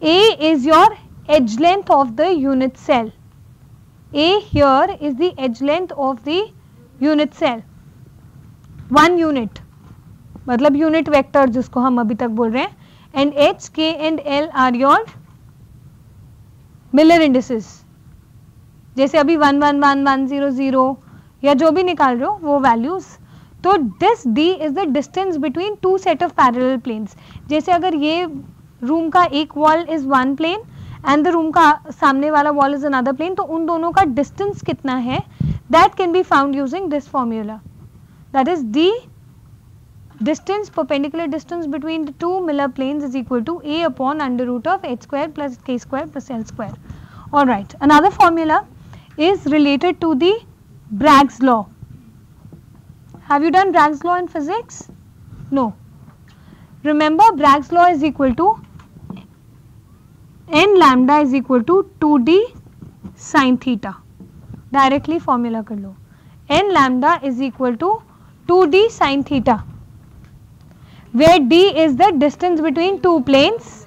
A is your edge length of the unit cell. A here is the edge length of the unit cell. 1 unit, मतलब unit vector जिसको हम अभी तक बोल रहे हैं, and H, K and L are your Miller indices. जैसे अभी 1 1 1 1 0 0 या जो भी निकाल रहे हो वो वैल्यूज. तो this D is the distance between two set of parallel planes. जैसे अगर ये रूम का एक wall is one plane and the room का सामने वाला वॉल इज अनदर प्लेन, तो उन दोनों का डिस्टेंस कितना है, that can be found using this formula. That is D distance, perpendicular distance between the two Miller planes is equal to A upon under root of H square plus K square plus L square. Alright, another formula is related to the Bragg's law. Have you done Bragg's law in physics? No. Remember, Bragg's law is equal to n lambda is equal to 2d sin theta. Directly formula कर लो. n lambda is equal to 2d sin theta, where d is the distance between two planes,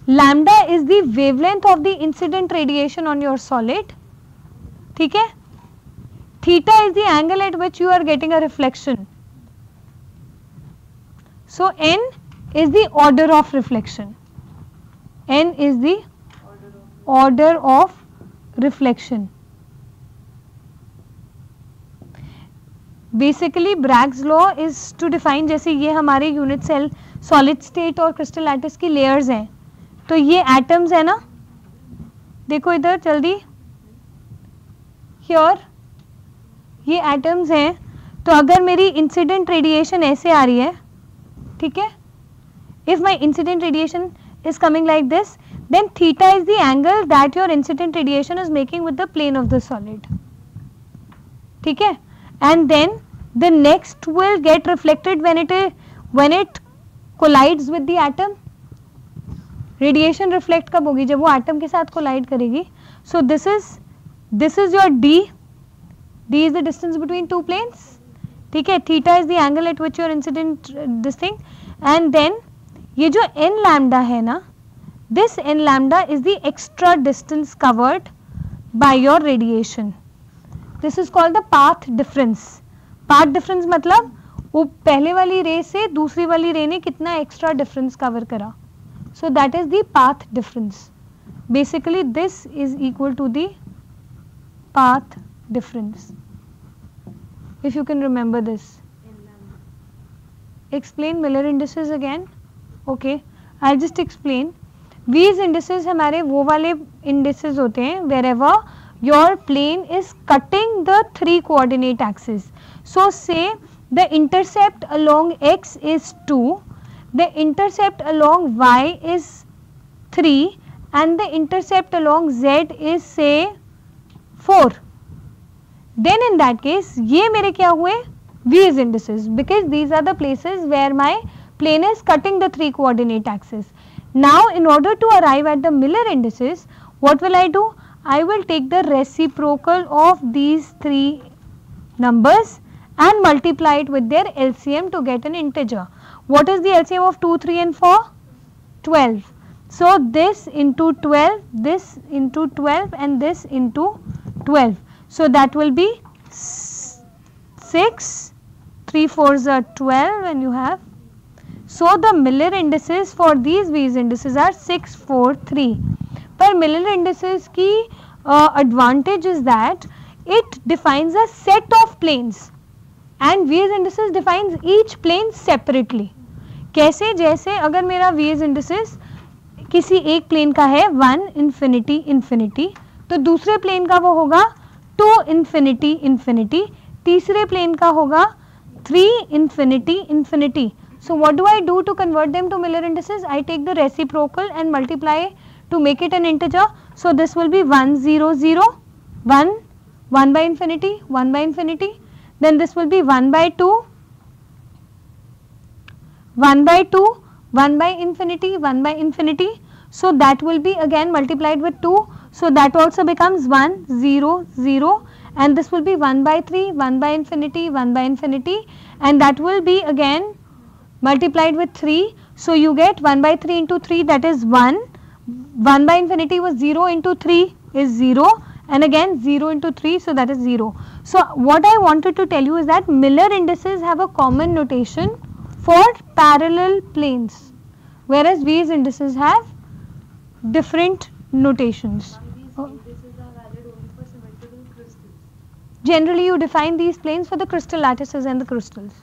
lambda is the wavelength of the incident radiation on your solid. ठीक है? Theta is the angle at which you are getting a reflection. So n is the order of reflection. N is the order of reflection. Basically Bragg's law is to define, जैसे ये हमारे unit cell solid state और crystal lattice की layers हैं, तो ये atoms है ना, देखो इधर जल्दी, हियर ये एटम्स हैं. तो अगर मेरी इंसिडेंट रेडिएशन ऐसे आ रही है, ठीक है, if my incident radiation is coming like this, then theta is the angle that your incident radiation is making with the plane of the solid. ठीक है? And then the next will get reflected when it collides with the atom. Radiation reflect कब होगी? जब वो atom के साथ collide करेगी. So this is your D. D is the distance between two planes. ठीक है? Theta is the angle at which your incident this thing, and then ये जो n lambda है ना, this n lambda is the extra distance covered by your radiation. This is called the path difference. Path difference मतलब वो पहले वाली रे से दूसरी वाली रे ने कितना extra difference cover करा. So that is the path difference. Basically this is equal to the path difference. If you can remember this. Explain Miller indices again. Okay, I'll just explain. These indices हमारे वो वाले indices होते हैं wherever your plane is cutting the three coordinate axes. So say the intercept along x is 2, the intercept along y is 3 and the intercept along z is say 4. Then in that case ये मेरे क्या हुए? These indices, because these are the places where my plane is cutting the 3 coordinate axis. Now in order to arrive at the Miller indices, what will I do? I will take the reciprocal of these 3 numbers and multiply it with their LCM to get an integer. What is the LCM of 2, 3 and 4? 12. So this into 12, this into 12 and this into 12. So that will be 6, 3 4s are 12 and you have. So the Miller indices for these V's indices are 6, 4, 3. But Miller indices की advantage is that it defines a set of planes and V's indices defines each plane separately. कैसे? जैसे अगर मेरा V's indices किसी एक plane का है 1 infinity infinity, तो दूसरे प्लेन का वो होगा 2 इंफिनिटी इंफिनिटी, तीसरे प्लेन का होगा 3 infinity infinity. So what do I do to convert them to Miller indices? I take the reciprocal and multiply to make it an integer. So this will be 1 0 0 1 1 by infinity 1 by infinity. Then this will be 1 by 2 1 by 2 1 by infinity 1 by infinity. So that will be again multiplied with 2. So that also becomes 1 0 0 and this will be 1 by 3 1 by infinity 1 by infinity and that will be again multiplied with 3. So you get 1 by 3 into 3, that is 1. 1 by infinity was 0 into 3 is 0 and again 0 into 3, so that is 0. So what I wanted to tell you is that Miller indices have a common notation for parallel planes, whereas V's indices have different notations. These indices are valid only for symmetrical crystals. Generally you define these planes for the crystal lattices and the crystals.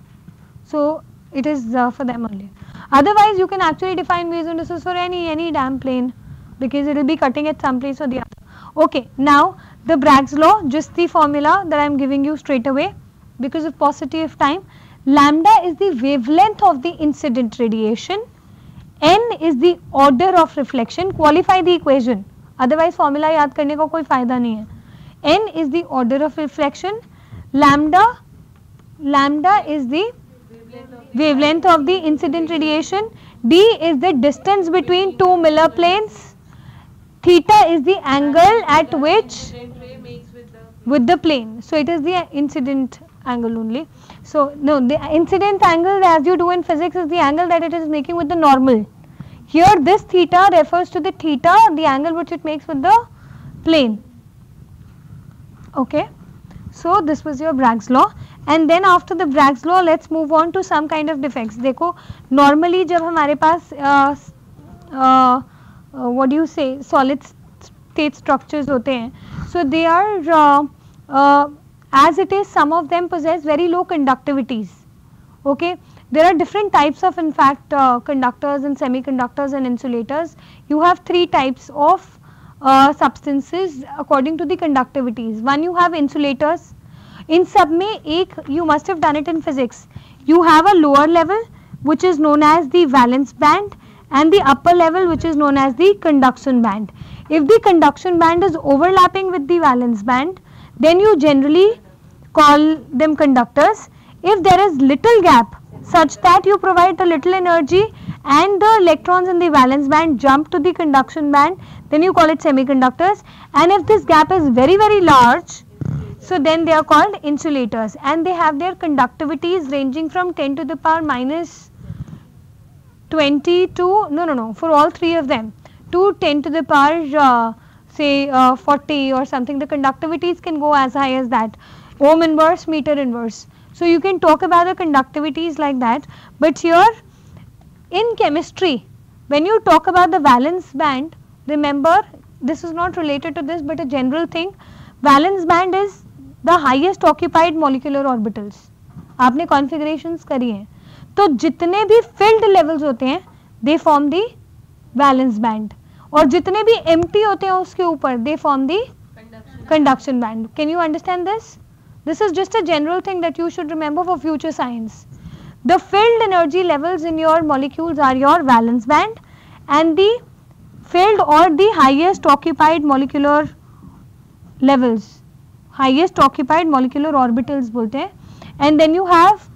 So it is for them only. Otherwise you can actually define V's indices for any damn plane because it will be cutting at some place or the other. Okay, now the Bragg's law, just the formula that I am giving you straight away because of paucity of time. Lambda is the wavelength of the incident radiation, n is the order of reflection. Qualify the equation, otherwise formula याद करने का कोई फायदा नहीं है. N is the order of reflection, lambda is the wavelength of the incident radiation, d is the distance between two Miller planes, theta is the angle at which with the plane. So it is the incident angle only. So no, the incident angle as you do in physics is the angle that it is making with the normal. Here this theta refers to the theta, the angle which it makes with the plane. Okay, so this was your Bragg's law. And then after the Bragg's law, let's move on to some kind of defects. देखो normally जब हमारे पास what do you say solid state structures होते हैं, so they are as it is, some of them possess very low conductivities. Okay, there are different types of in fact conductors and semiconductors and insulators. You have 3 types of substances according to the conductivities. One, you have insulators. In सब में एक, you must have done it in physics, you have a lower level which is known as the valence band and the upper level which is known as the conduction band. If the conduction band is overlapping with the valence band, then you generally call them conductors. If there is little gap such that you provide a little energy and the electrons in the valence band jump to the conduction band, then you call it semiconductors. And if this gap is very very large, so then they are called insulators, and they have their conductivities ranging from 10 to the power minus 20 to for all 3 of them to 10 to the power say 40 or something. The conductivities can go as high as that, ohm inverse, meter inverse. So you can talk about the conductivities like that. But here in chemistry, when you talk about the valence band, remember this is not related to this but a general thing. Valence band is the highest occupied molecular orbitals. आपने configurations करी हैं, तो जितने भी filled levels होते हैं they form the valence band, और जितने भी empty होते हैं उसके ऊपर they form the conduction band. Can you understand this? This is just a general thing that you should remember for future science. The filled energy levels in your molecules are your valence band, and the filled or the highest occupied molecular levels, highest occupied molecular orbitals बोलते हैं. And then you have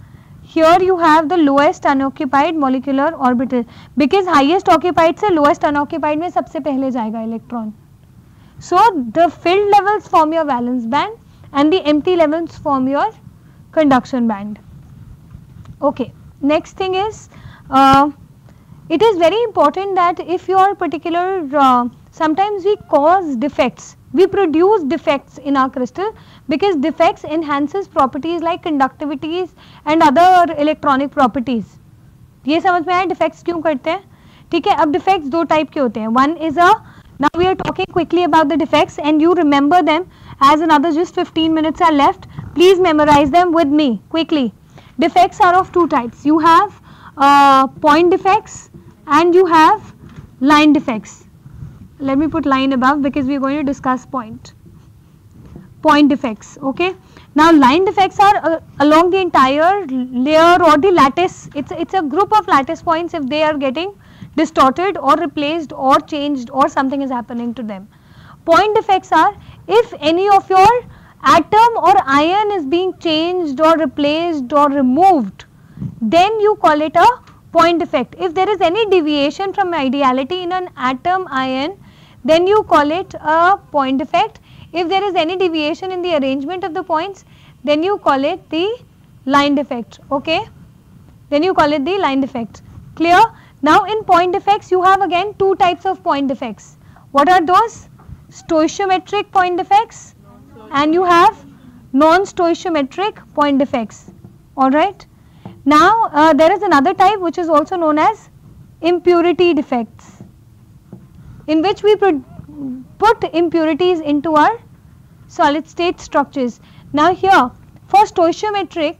here you have the lowest unoccupied molecular orbital, because highest occupied से lowest unoccupied में सबसे पहले जाएगा electron. So the filled levels form your valence band and the empty levels form your conduction band. Okay, next thing is it is very important that if your particular sometimes we cause defects, we produce defects in our crystal, because defects enhances properties like conductivities and other electronic properties. ये समझ में आया defects क्यों करते हैं? ठीक है, अब defects दो type के होते हैं. One is a, now we are talking quickly about the defects and you remember them as another just 15 minutes are left. Please memorize them with me quickly. Defects are of two types. You have point defects and you have line defects. Let me put line above because we are going to discuss point defects. Okay, now line defects are along the entire layer or the lattice. It's a group of lattice points if they are getting distorted or replaced or changed or something is happening to them. Point defects are if any of your atom or ion is being changed or replaced or removed, then you call it a point defect. If there is any deviation from ideality in an atom ion, then you call it a point defect. If there is any deviation in the arrangement of the points, then you call it the line defect. Okay, then you call it the line defect. Clear? Now in point defects you have again two types of point defects. What are those? Stoichiometric point defects and you have non-stoichiometric point defects. Alright. Now there is another type which is also known as impurity defects, in which we put impurities into our solid state structures. Now here for stoichiometric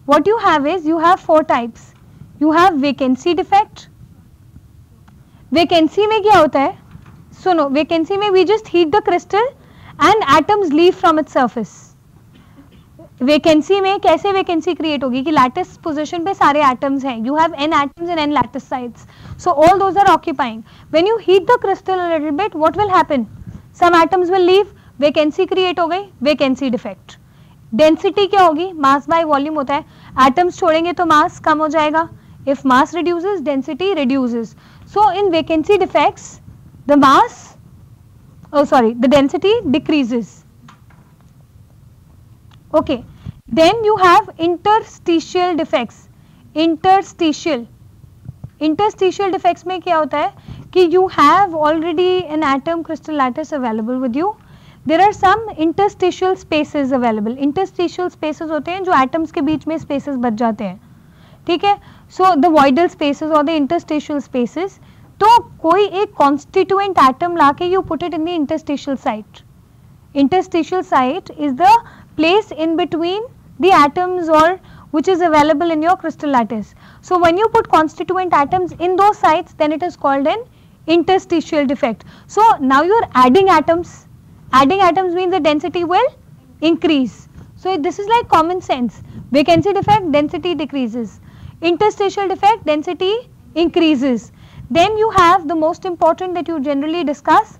what you have is you have four types. You have vacancy defect. Vacancy में क्या होता है? सुनो, vacancy में we just heat the crystal and atoms leave from its surface. Vacancy में कैसे vacancy create होगी कि lattice position पे सारे atoms हैं. You have n atoms and n lattice sites. So all those are occupying. When you heat the crystal a little bit, what will happen? Some atoms will leave. Vacancy create हो गई. Vacancy defect. Density क्या होगी? Mass by volume होता है. Atoms छोड़ेंगे तो mass कम हो जाएगा. If mass reduces, density reduces. So in vacancy defects, the density decreases. Okay, then you have interstitial defects. Interstitial defects में क्या होता है कि you have already an atom crystal lattice available with you. There are some interstitial spaces available. Interstitial spaces होते हैं जो atoms के बीच में spaces बच जाते हैं. ठीक है, so the voidal spaces or the interstitial spaces, तो कोई एक constituent atom लाके you put it in the interstitial site. Interstitial site is the place in between the atoms or which is available in your crystal lattice. So when you put constituent atoms in those sites, then it is called an interstitial defect. So now you are adding atoms. Adding atoms means the density will increase. So this is like common sense. Vacancy defect, density decreases. Interstitial defect, density increases. Then you have the most important that you generally discuss,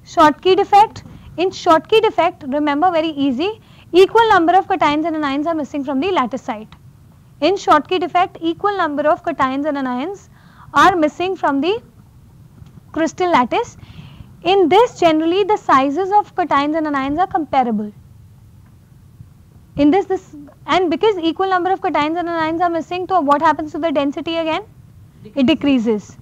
Schottky defect. In Schottky defect, remember very easy, equal number of cations and anions are missing from the lattice site. In Schottky defect, equal number of cations and anions are missing from the crystal lattice. In this, generally the sizes of cations and anions are comparable. In this and because equal number of cations and anions are missing, so what happens to the density again? It decreases.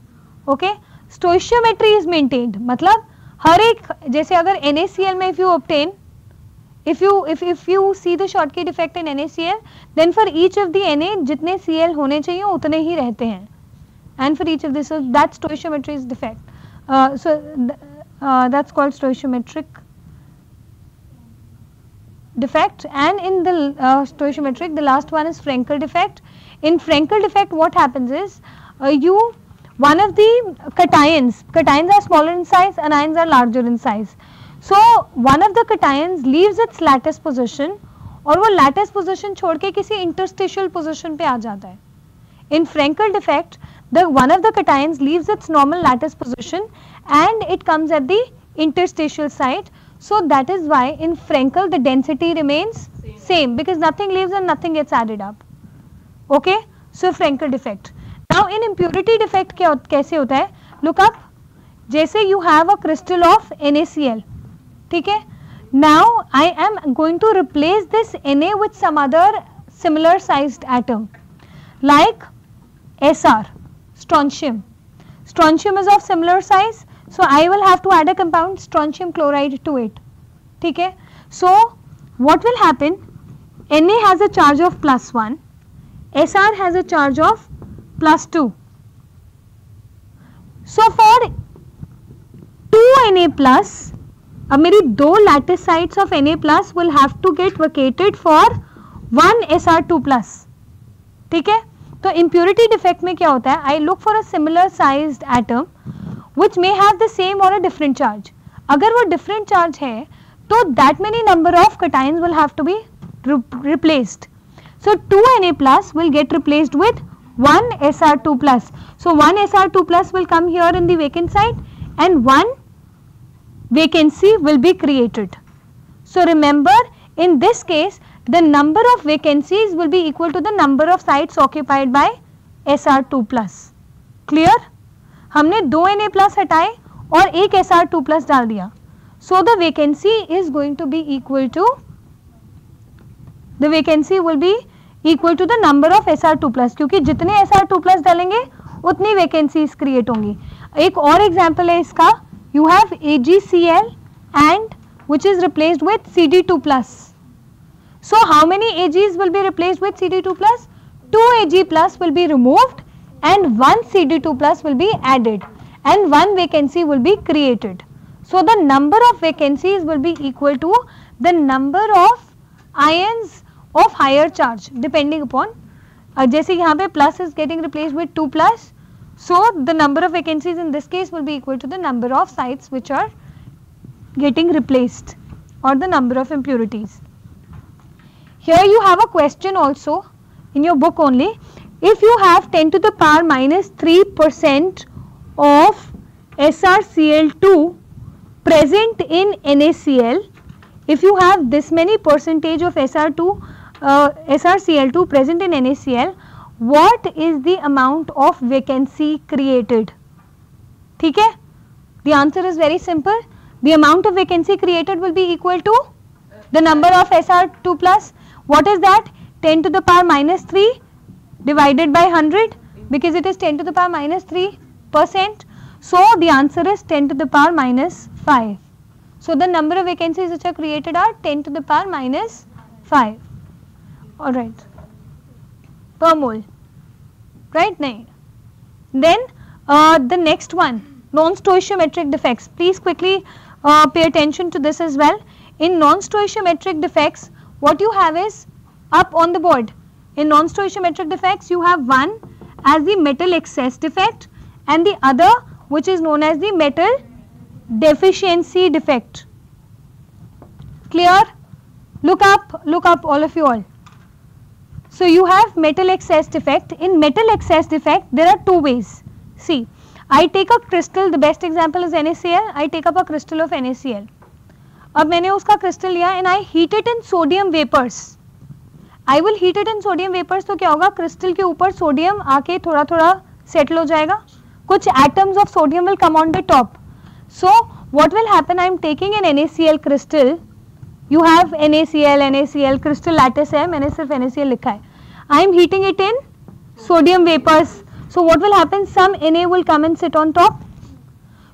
Okay, stoichiometry is maintained. मतलब हर एक जैसे अगर NaCl में if you obtain, if you see the Schottky defect in NaCl, then for each of the Na जितने Cl होने चाहिए उतने ही रहते हैं. And for each of this, so that stoichiometry is defect. That's called stoichiometric defect. And in the stoichiometric, the last one is Frenkel defect. In Frenkel defect, what happens is one of the cations are smaller in size, anions are larger in size. So one of the cations leaves its lattice position और वो lattice position छोड़ के किसी interstitial position पे आ जाता है. In Frenkel defect, one of the cations leaves its normal lattice position and it comes at the interstitial site. So that is why in Frenkel the density remains same because nothing leaves and nothing gets added up. Okay, so Frenkel defect. Now in impurity defect कैसे होता है? Look up. जैसे you have a crystal of NaCl, ठीक है? Now I am going to replace this Na with some other similar sized atom like Sr, strontium. Strontium is of similar size, so I will have to add a compound strontium chloride to it. ठीक है? So what will happen? Na has a charge of +1, Sr has a charge of +2. So for 2 Na plus, अब मेरी दो lattice sides of Na plus will have to get vacated for 1 Sr2 plus. ठीक है? तो impurity defect में क्या होता है? I look for a similar sized atom which may have the same or a different charge. अगर वो different charge है तो that many number of cations will have to be replaced. So 2 Na plus will get replaced with 1 Sr2 plus. So 1 Sr2 plus will come here in the vacant site and 1 vacancy will be created. So remember, in this case the number of vacancies will be equal to the number of sites occupied by Sr2 plus. Clear? हमने 2 Na plus हटाए और एक Sr2 plus डाल दिया. So the vacancy is going to be equal to, the vacancy will be equal to the number of Sr2 plus, क्योंकि जितने Sr2 plus डालेंगे उतनी vacancies create होंगी. एक और example है इसका, you have AgCl and which is replaced with Cd2 plus. So how many Ags will be replaced with Cd2 plus? 2 Ag plus will be removed and 1 Cd2 plus will be added and 1 vacancy will be created. So the number of vacancies will be equal to the number of ions of higher charge depending upon, जैसे यहाँ पे plus is getting replaced with 2 plus, so the number of vacancies in this case will be equal to the number of sites which are getting replaced or the number of impurities. Here you have a question also in your book only. If you have 10 to the power minus 3% of SrCl2 present in NaCl, if you have this many percentage of SrCl2 present in NaCl, what is the amount of vacancy created? ठीक है? The answer is very simple. The amount of vacancy created will be equal to the number of Sr2 plus. What is that? 10 to the power minus 3 divided by 100, because it is 10 to the power minus 3%. So the answer is 10 to the power minus 5. So the number of vacancies which are created are 10 to the power minus 5. Alright. Per mole. Right? Nahin. Then the next one, non-stoichiometric defects. Please quickly pay attention to this as well. In non-stoichiometric defects, what you have is up on the board. In non-stoichiometric defects, you have one as the metal excess defect and the other which is known as the metal deficiency defect. Clear? Look up all of you all. So you have metal excess defect. In metal excess defect, there are two ways. See, I take a crystal, the best example is NaCl, I take up a crystal of NaCl. अब मैंने उसका crystal लिया and I heat it in sodium vapors. I will heat it in sodium vapors, तो क्या होगा, crystal के ऊपर sodium आके थोड़ा थोड़ा settle हो जाएगा, कुछ atoms of sodium will come on the top. So what will happen, I am taking an NaCl crystal, you have NaCl crystal lattice है, मैंने सिर्फ NaCl लिखा है. I am heating it in sodium vapors. So what will happen, some Na will come and sit on top.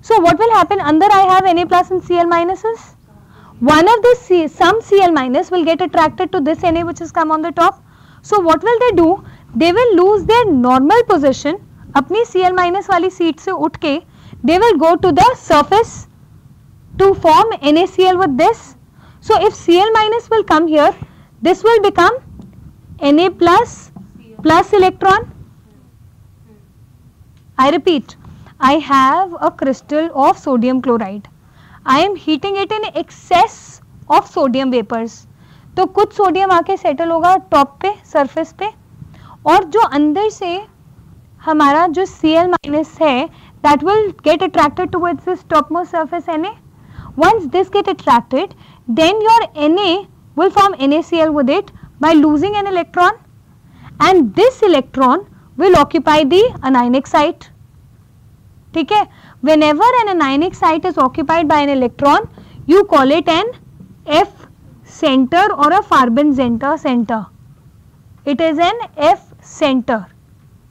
So what will happen, under I have Na plus and Cl minuses. One of the some Cl minus will get attracted to this Na which has come on the top. So what will they do, they will lose their normal position, अपनी Cl minus वाली seat से उठ के they will go to the surface to form NaCl with this. So if Cl minus will come here, this will become Na plus electron. I repeat, I have a crystal of sodium chloride. I am heating it in excess of sodium vapors. तो कुछ sodium आके settle होगा top पे, surface पे, और जो अंदर से हमारा जो Cl minus है, that will get attracted towards this topmost surface Na. Once this get attracted, then your Na will form NaCl with it by losing an electron, and this electron will occupy the anionic site. ठीक है, whenever an anionic site is occupied by an electron, you call it an F center or a Farbin center. It is an F center.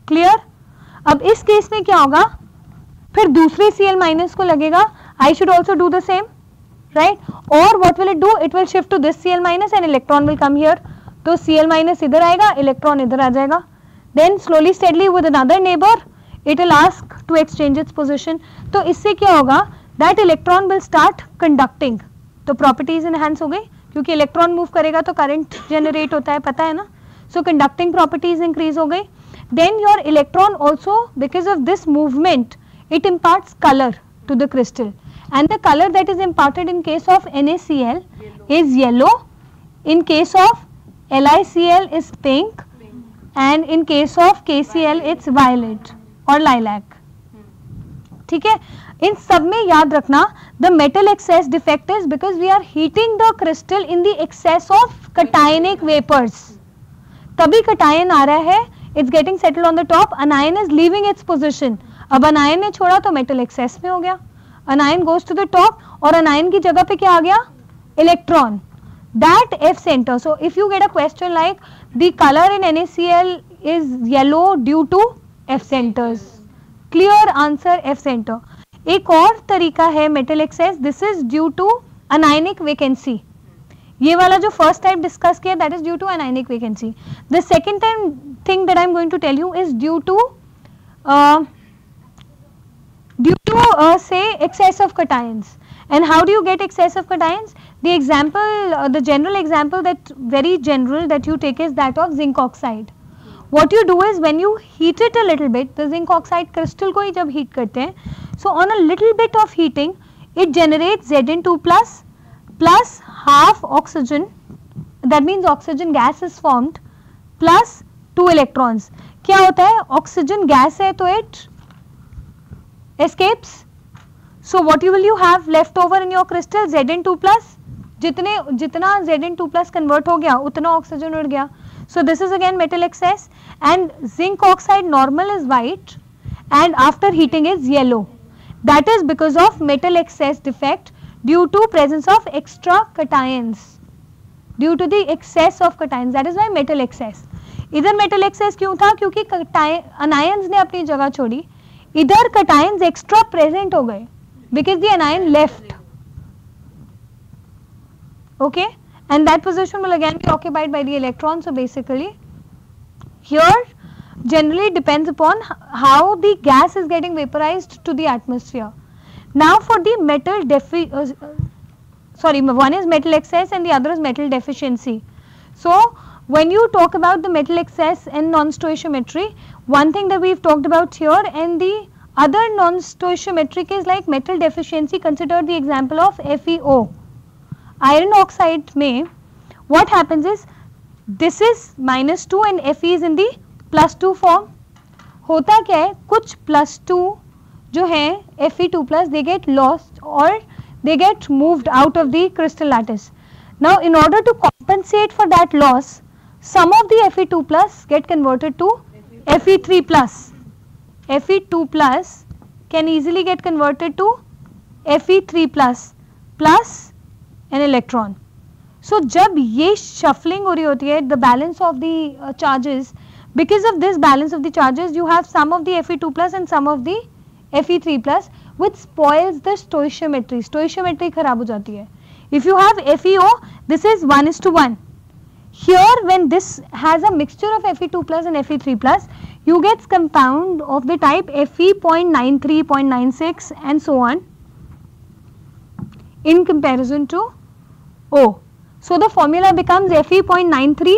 Clear? अब इस case में क्या होगा, फिर दूसरे Cl minus को लगेगा, I should also do the same, right? Or what will it do? It will shift to this Cl minus and electron will come here. तो Cl minus इधर आएगा, electron इधर आ जाएगा. Then slowly steadily with another neighbor, it will ask to exchange its position. तो इससे क्या होगा, that electron will start conducting. तो properties enhance हो गई, क्योंकि electron move करेगा तो current generate होता है, पता है ना? So conducting properties increase हो गई. Then your electron also, because of this movement, it imparts color to the crystal, and the color that is imparted in case of NaCl is yellow, in case of LiCl is pink, and in case of KCl it's violet or lilac. ठीक है, इन सब में याद रखना the metal excess defect is because we are heating the crystal in the excess of cationic vapors. तभी cation आ रहा है, it's getting settled on the top, anion is leaving its position. अब anion ने छोड़ा तो metal excess में हो गया, anion goes to the top और anion की जगह पे क्या आ गया, electron, that F center. So if you get a question like the color in NaCl is yellow due to F centers, clear answer F center. एक और तरीका है metal excess, this is due to anionic vacancy. ये वाला जो first type discuss किया, that is due to anionic vacancy. The second thing that I am going to tell you is due to say excess of cations. And how do you get excess of cations? The example, the general example that very general that you take is that of zinc oxide. What you do is when you heat it a little bit, the zinc oxide crystal को ही जब heat करते हैं, so on a little bit of heating, it generates Zn2 plus half oxygen, that means oxygen gas is formed, plus 2 electrons. क्या होता है, oxygen gas है तो it escapes. So what will you have left over in your crystal? Zn2 plus. जितना Zn2 plus convert हो गया उतना oxygen उड़ गया. So this is again metal excess, and zinc oxide normal is white and after heating is yellow. That is because of metal excess defect due to presence of extra cations, due to the excess of cations. That is why metal excess. इधर metal excess क्यों था, क्योंकि anions ने अपनी जगह छोड़ी, इधर cations extra present हो गए because the anion left. Okay, and that position will again be occupied by the electron. So basically here generally depends upon how the gas is getting vaporized to the atmosphere. Now for the metal one is metal excess and the other is metal deficiency. So when you talk about the metal excess and non-stoichiometry, one thing that we've talked about here, and the other non-stoichiometric is like metal deficiency. Consider the example of FeO. Iron oxide में what happens is this is -2 and Fe is in the +2 form. होता क्या है, कुछ +2 जो है Fe2 plus they get lost or they get moved out of the crystal lattice. Now in order to compensate for that loss, some of the Fe2 plus get converted to Fe3 plus. Fe2 plus can easily get converted to Fe3 plus an electron. So जब ये shuffling हो रही होती है, the balance of the charges, because of this balance of the charges you have some of the Fe2 plus and some of the Fe3 plus, which spoils the stoichiometry. Stoichiometry खराब हो जाती है. If you have FeO, this is 1:1. Here when this has a mixture of Fe2 plus and Fe3 plus, you get compound of the type Fe 0.93, 0.96 and so on in comparison to O. So the formula becomes Fe 0.93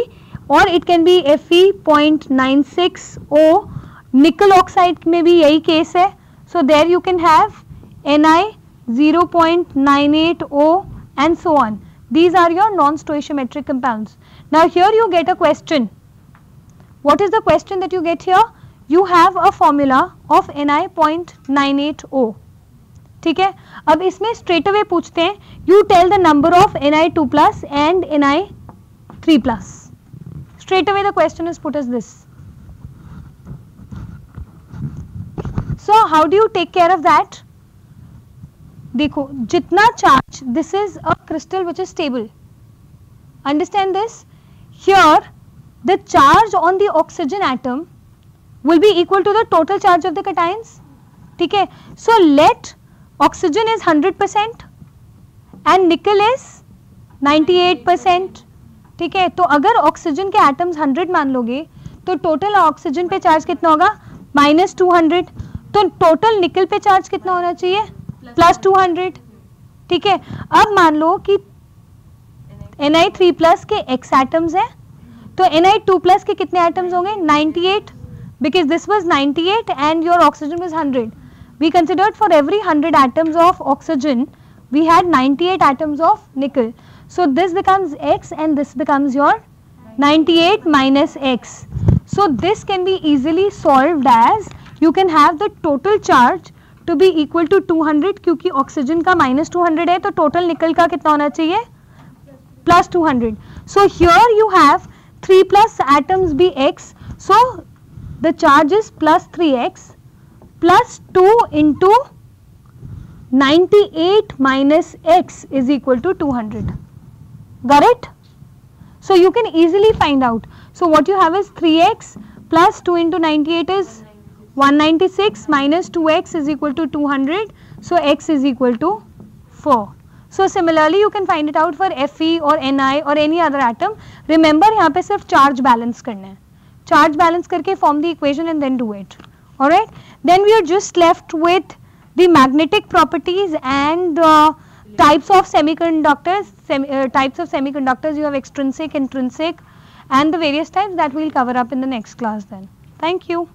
or it can be Fe 0.96 O. Nickel oxide में भी यही case है. So there you can have Ni 0.98 O and so on. These are your non-stoichiometric compounds. Now here you get a question. What is the question that you get here? You have a formula of Ni 0.98 O. ठीक है, अब इसमें straight away पूछते हैं, you tell the number of Ni2 plus and Ni3 plus. Straight away the question is put as this. So how do you take care of that? देखो जितना charge, this is a crystal which is stable. Understand this? Here the charge on the oxygen atom will be equal to the total charge of the cations. ठीक है? So let oxygen is 100% and nickel is 98%. ठीक है? तो अगर oxygen के atoms 100 मान लोगे तो टोटल ऑक्सीजन पे चार्ज कितना होगा -200. तो टोटल निकल पे चार्ज कितना होना चाहिए +200. ठीक है? अब मान लो कि Ni3+ के x एटम्स हैं तो Ni2+ के कितने एटम्स होंगे 98 because this was 98 and your oxygen was 100. We considered for every 100 atoms of oxygen we had 98 atoms of nickel. So this becomes x and this becomes your 98 minus x. So this can be easily solved as you can have the total charge to be equal to 200 क्योंकि oxygen का -200 है तो total निकल का कितना होना चाहिए +200. So here you have 3+ atoms be x. So the charge is +3x plus 2 into 98 minus x is equal to 200. Got it? So you can easily find out. So what you have is 3x plus 2 into 98 is 196 minus 2x is equal to 200. So x is equal to 4. So similarly you can find it out for Fe or Ni or any other atom. Remember यहाँ पे सिर्फ charge balance करना है. Charge balance करके form the equation and then do it. Alright? Then we are just left with the magnetic properties and types of semiconductors. Types of semiconductors, you have extrinsic, intrinsic and the various types that we will cover up in the next class then. Thank you.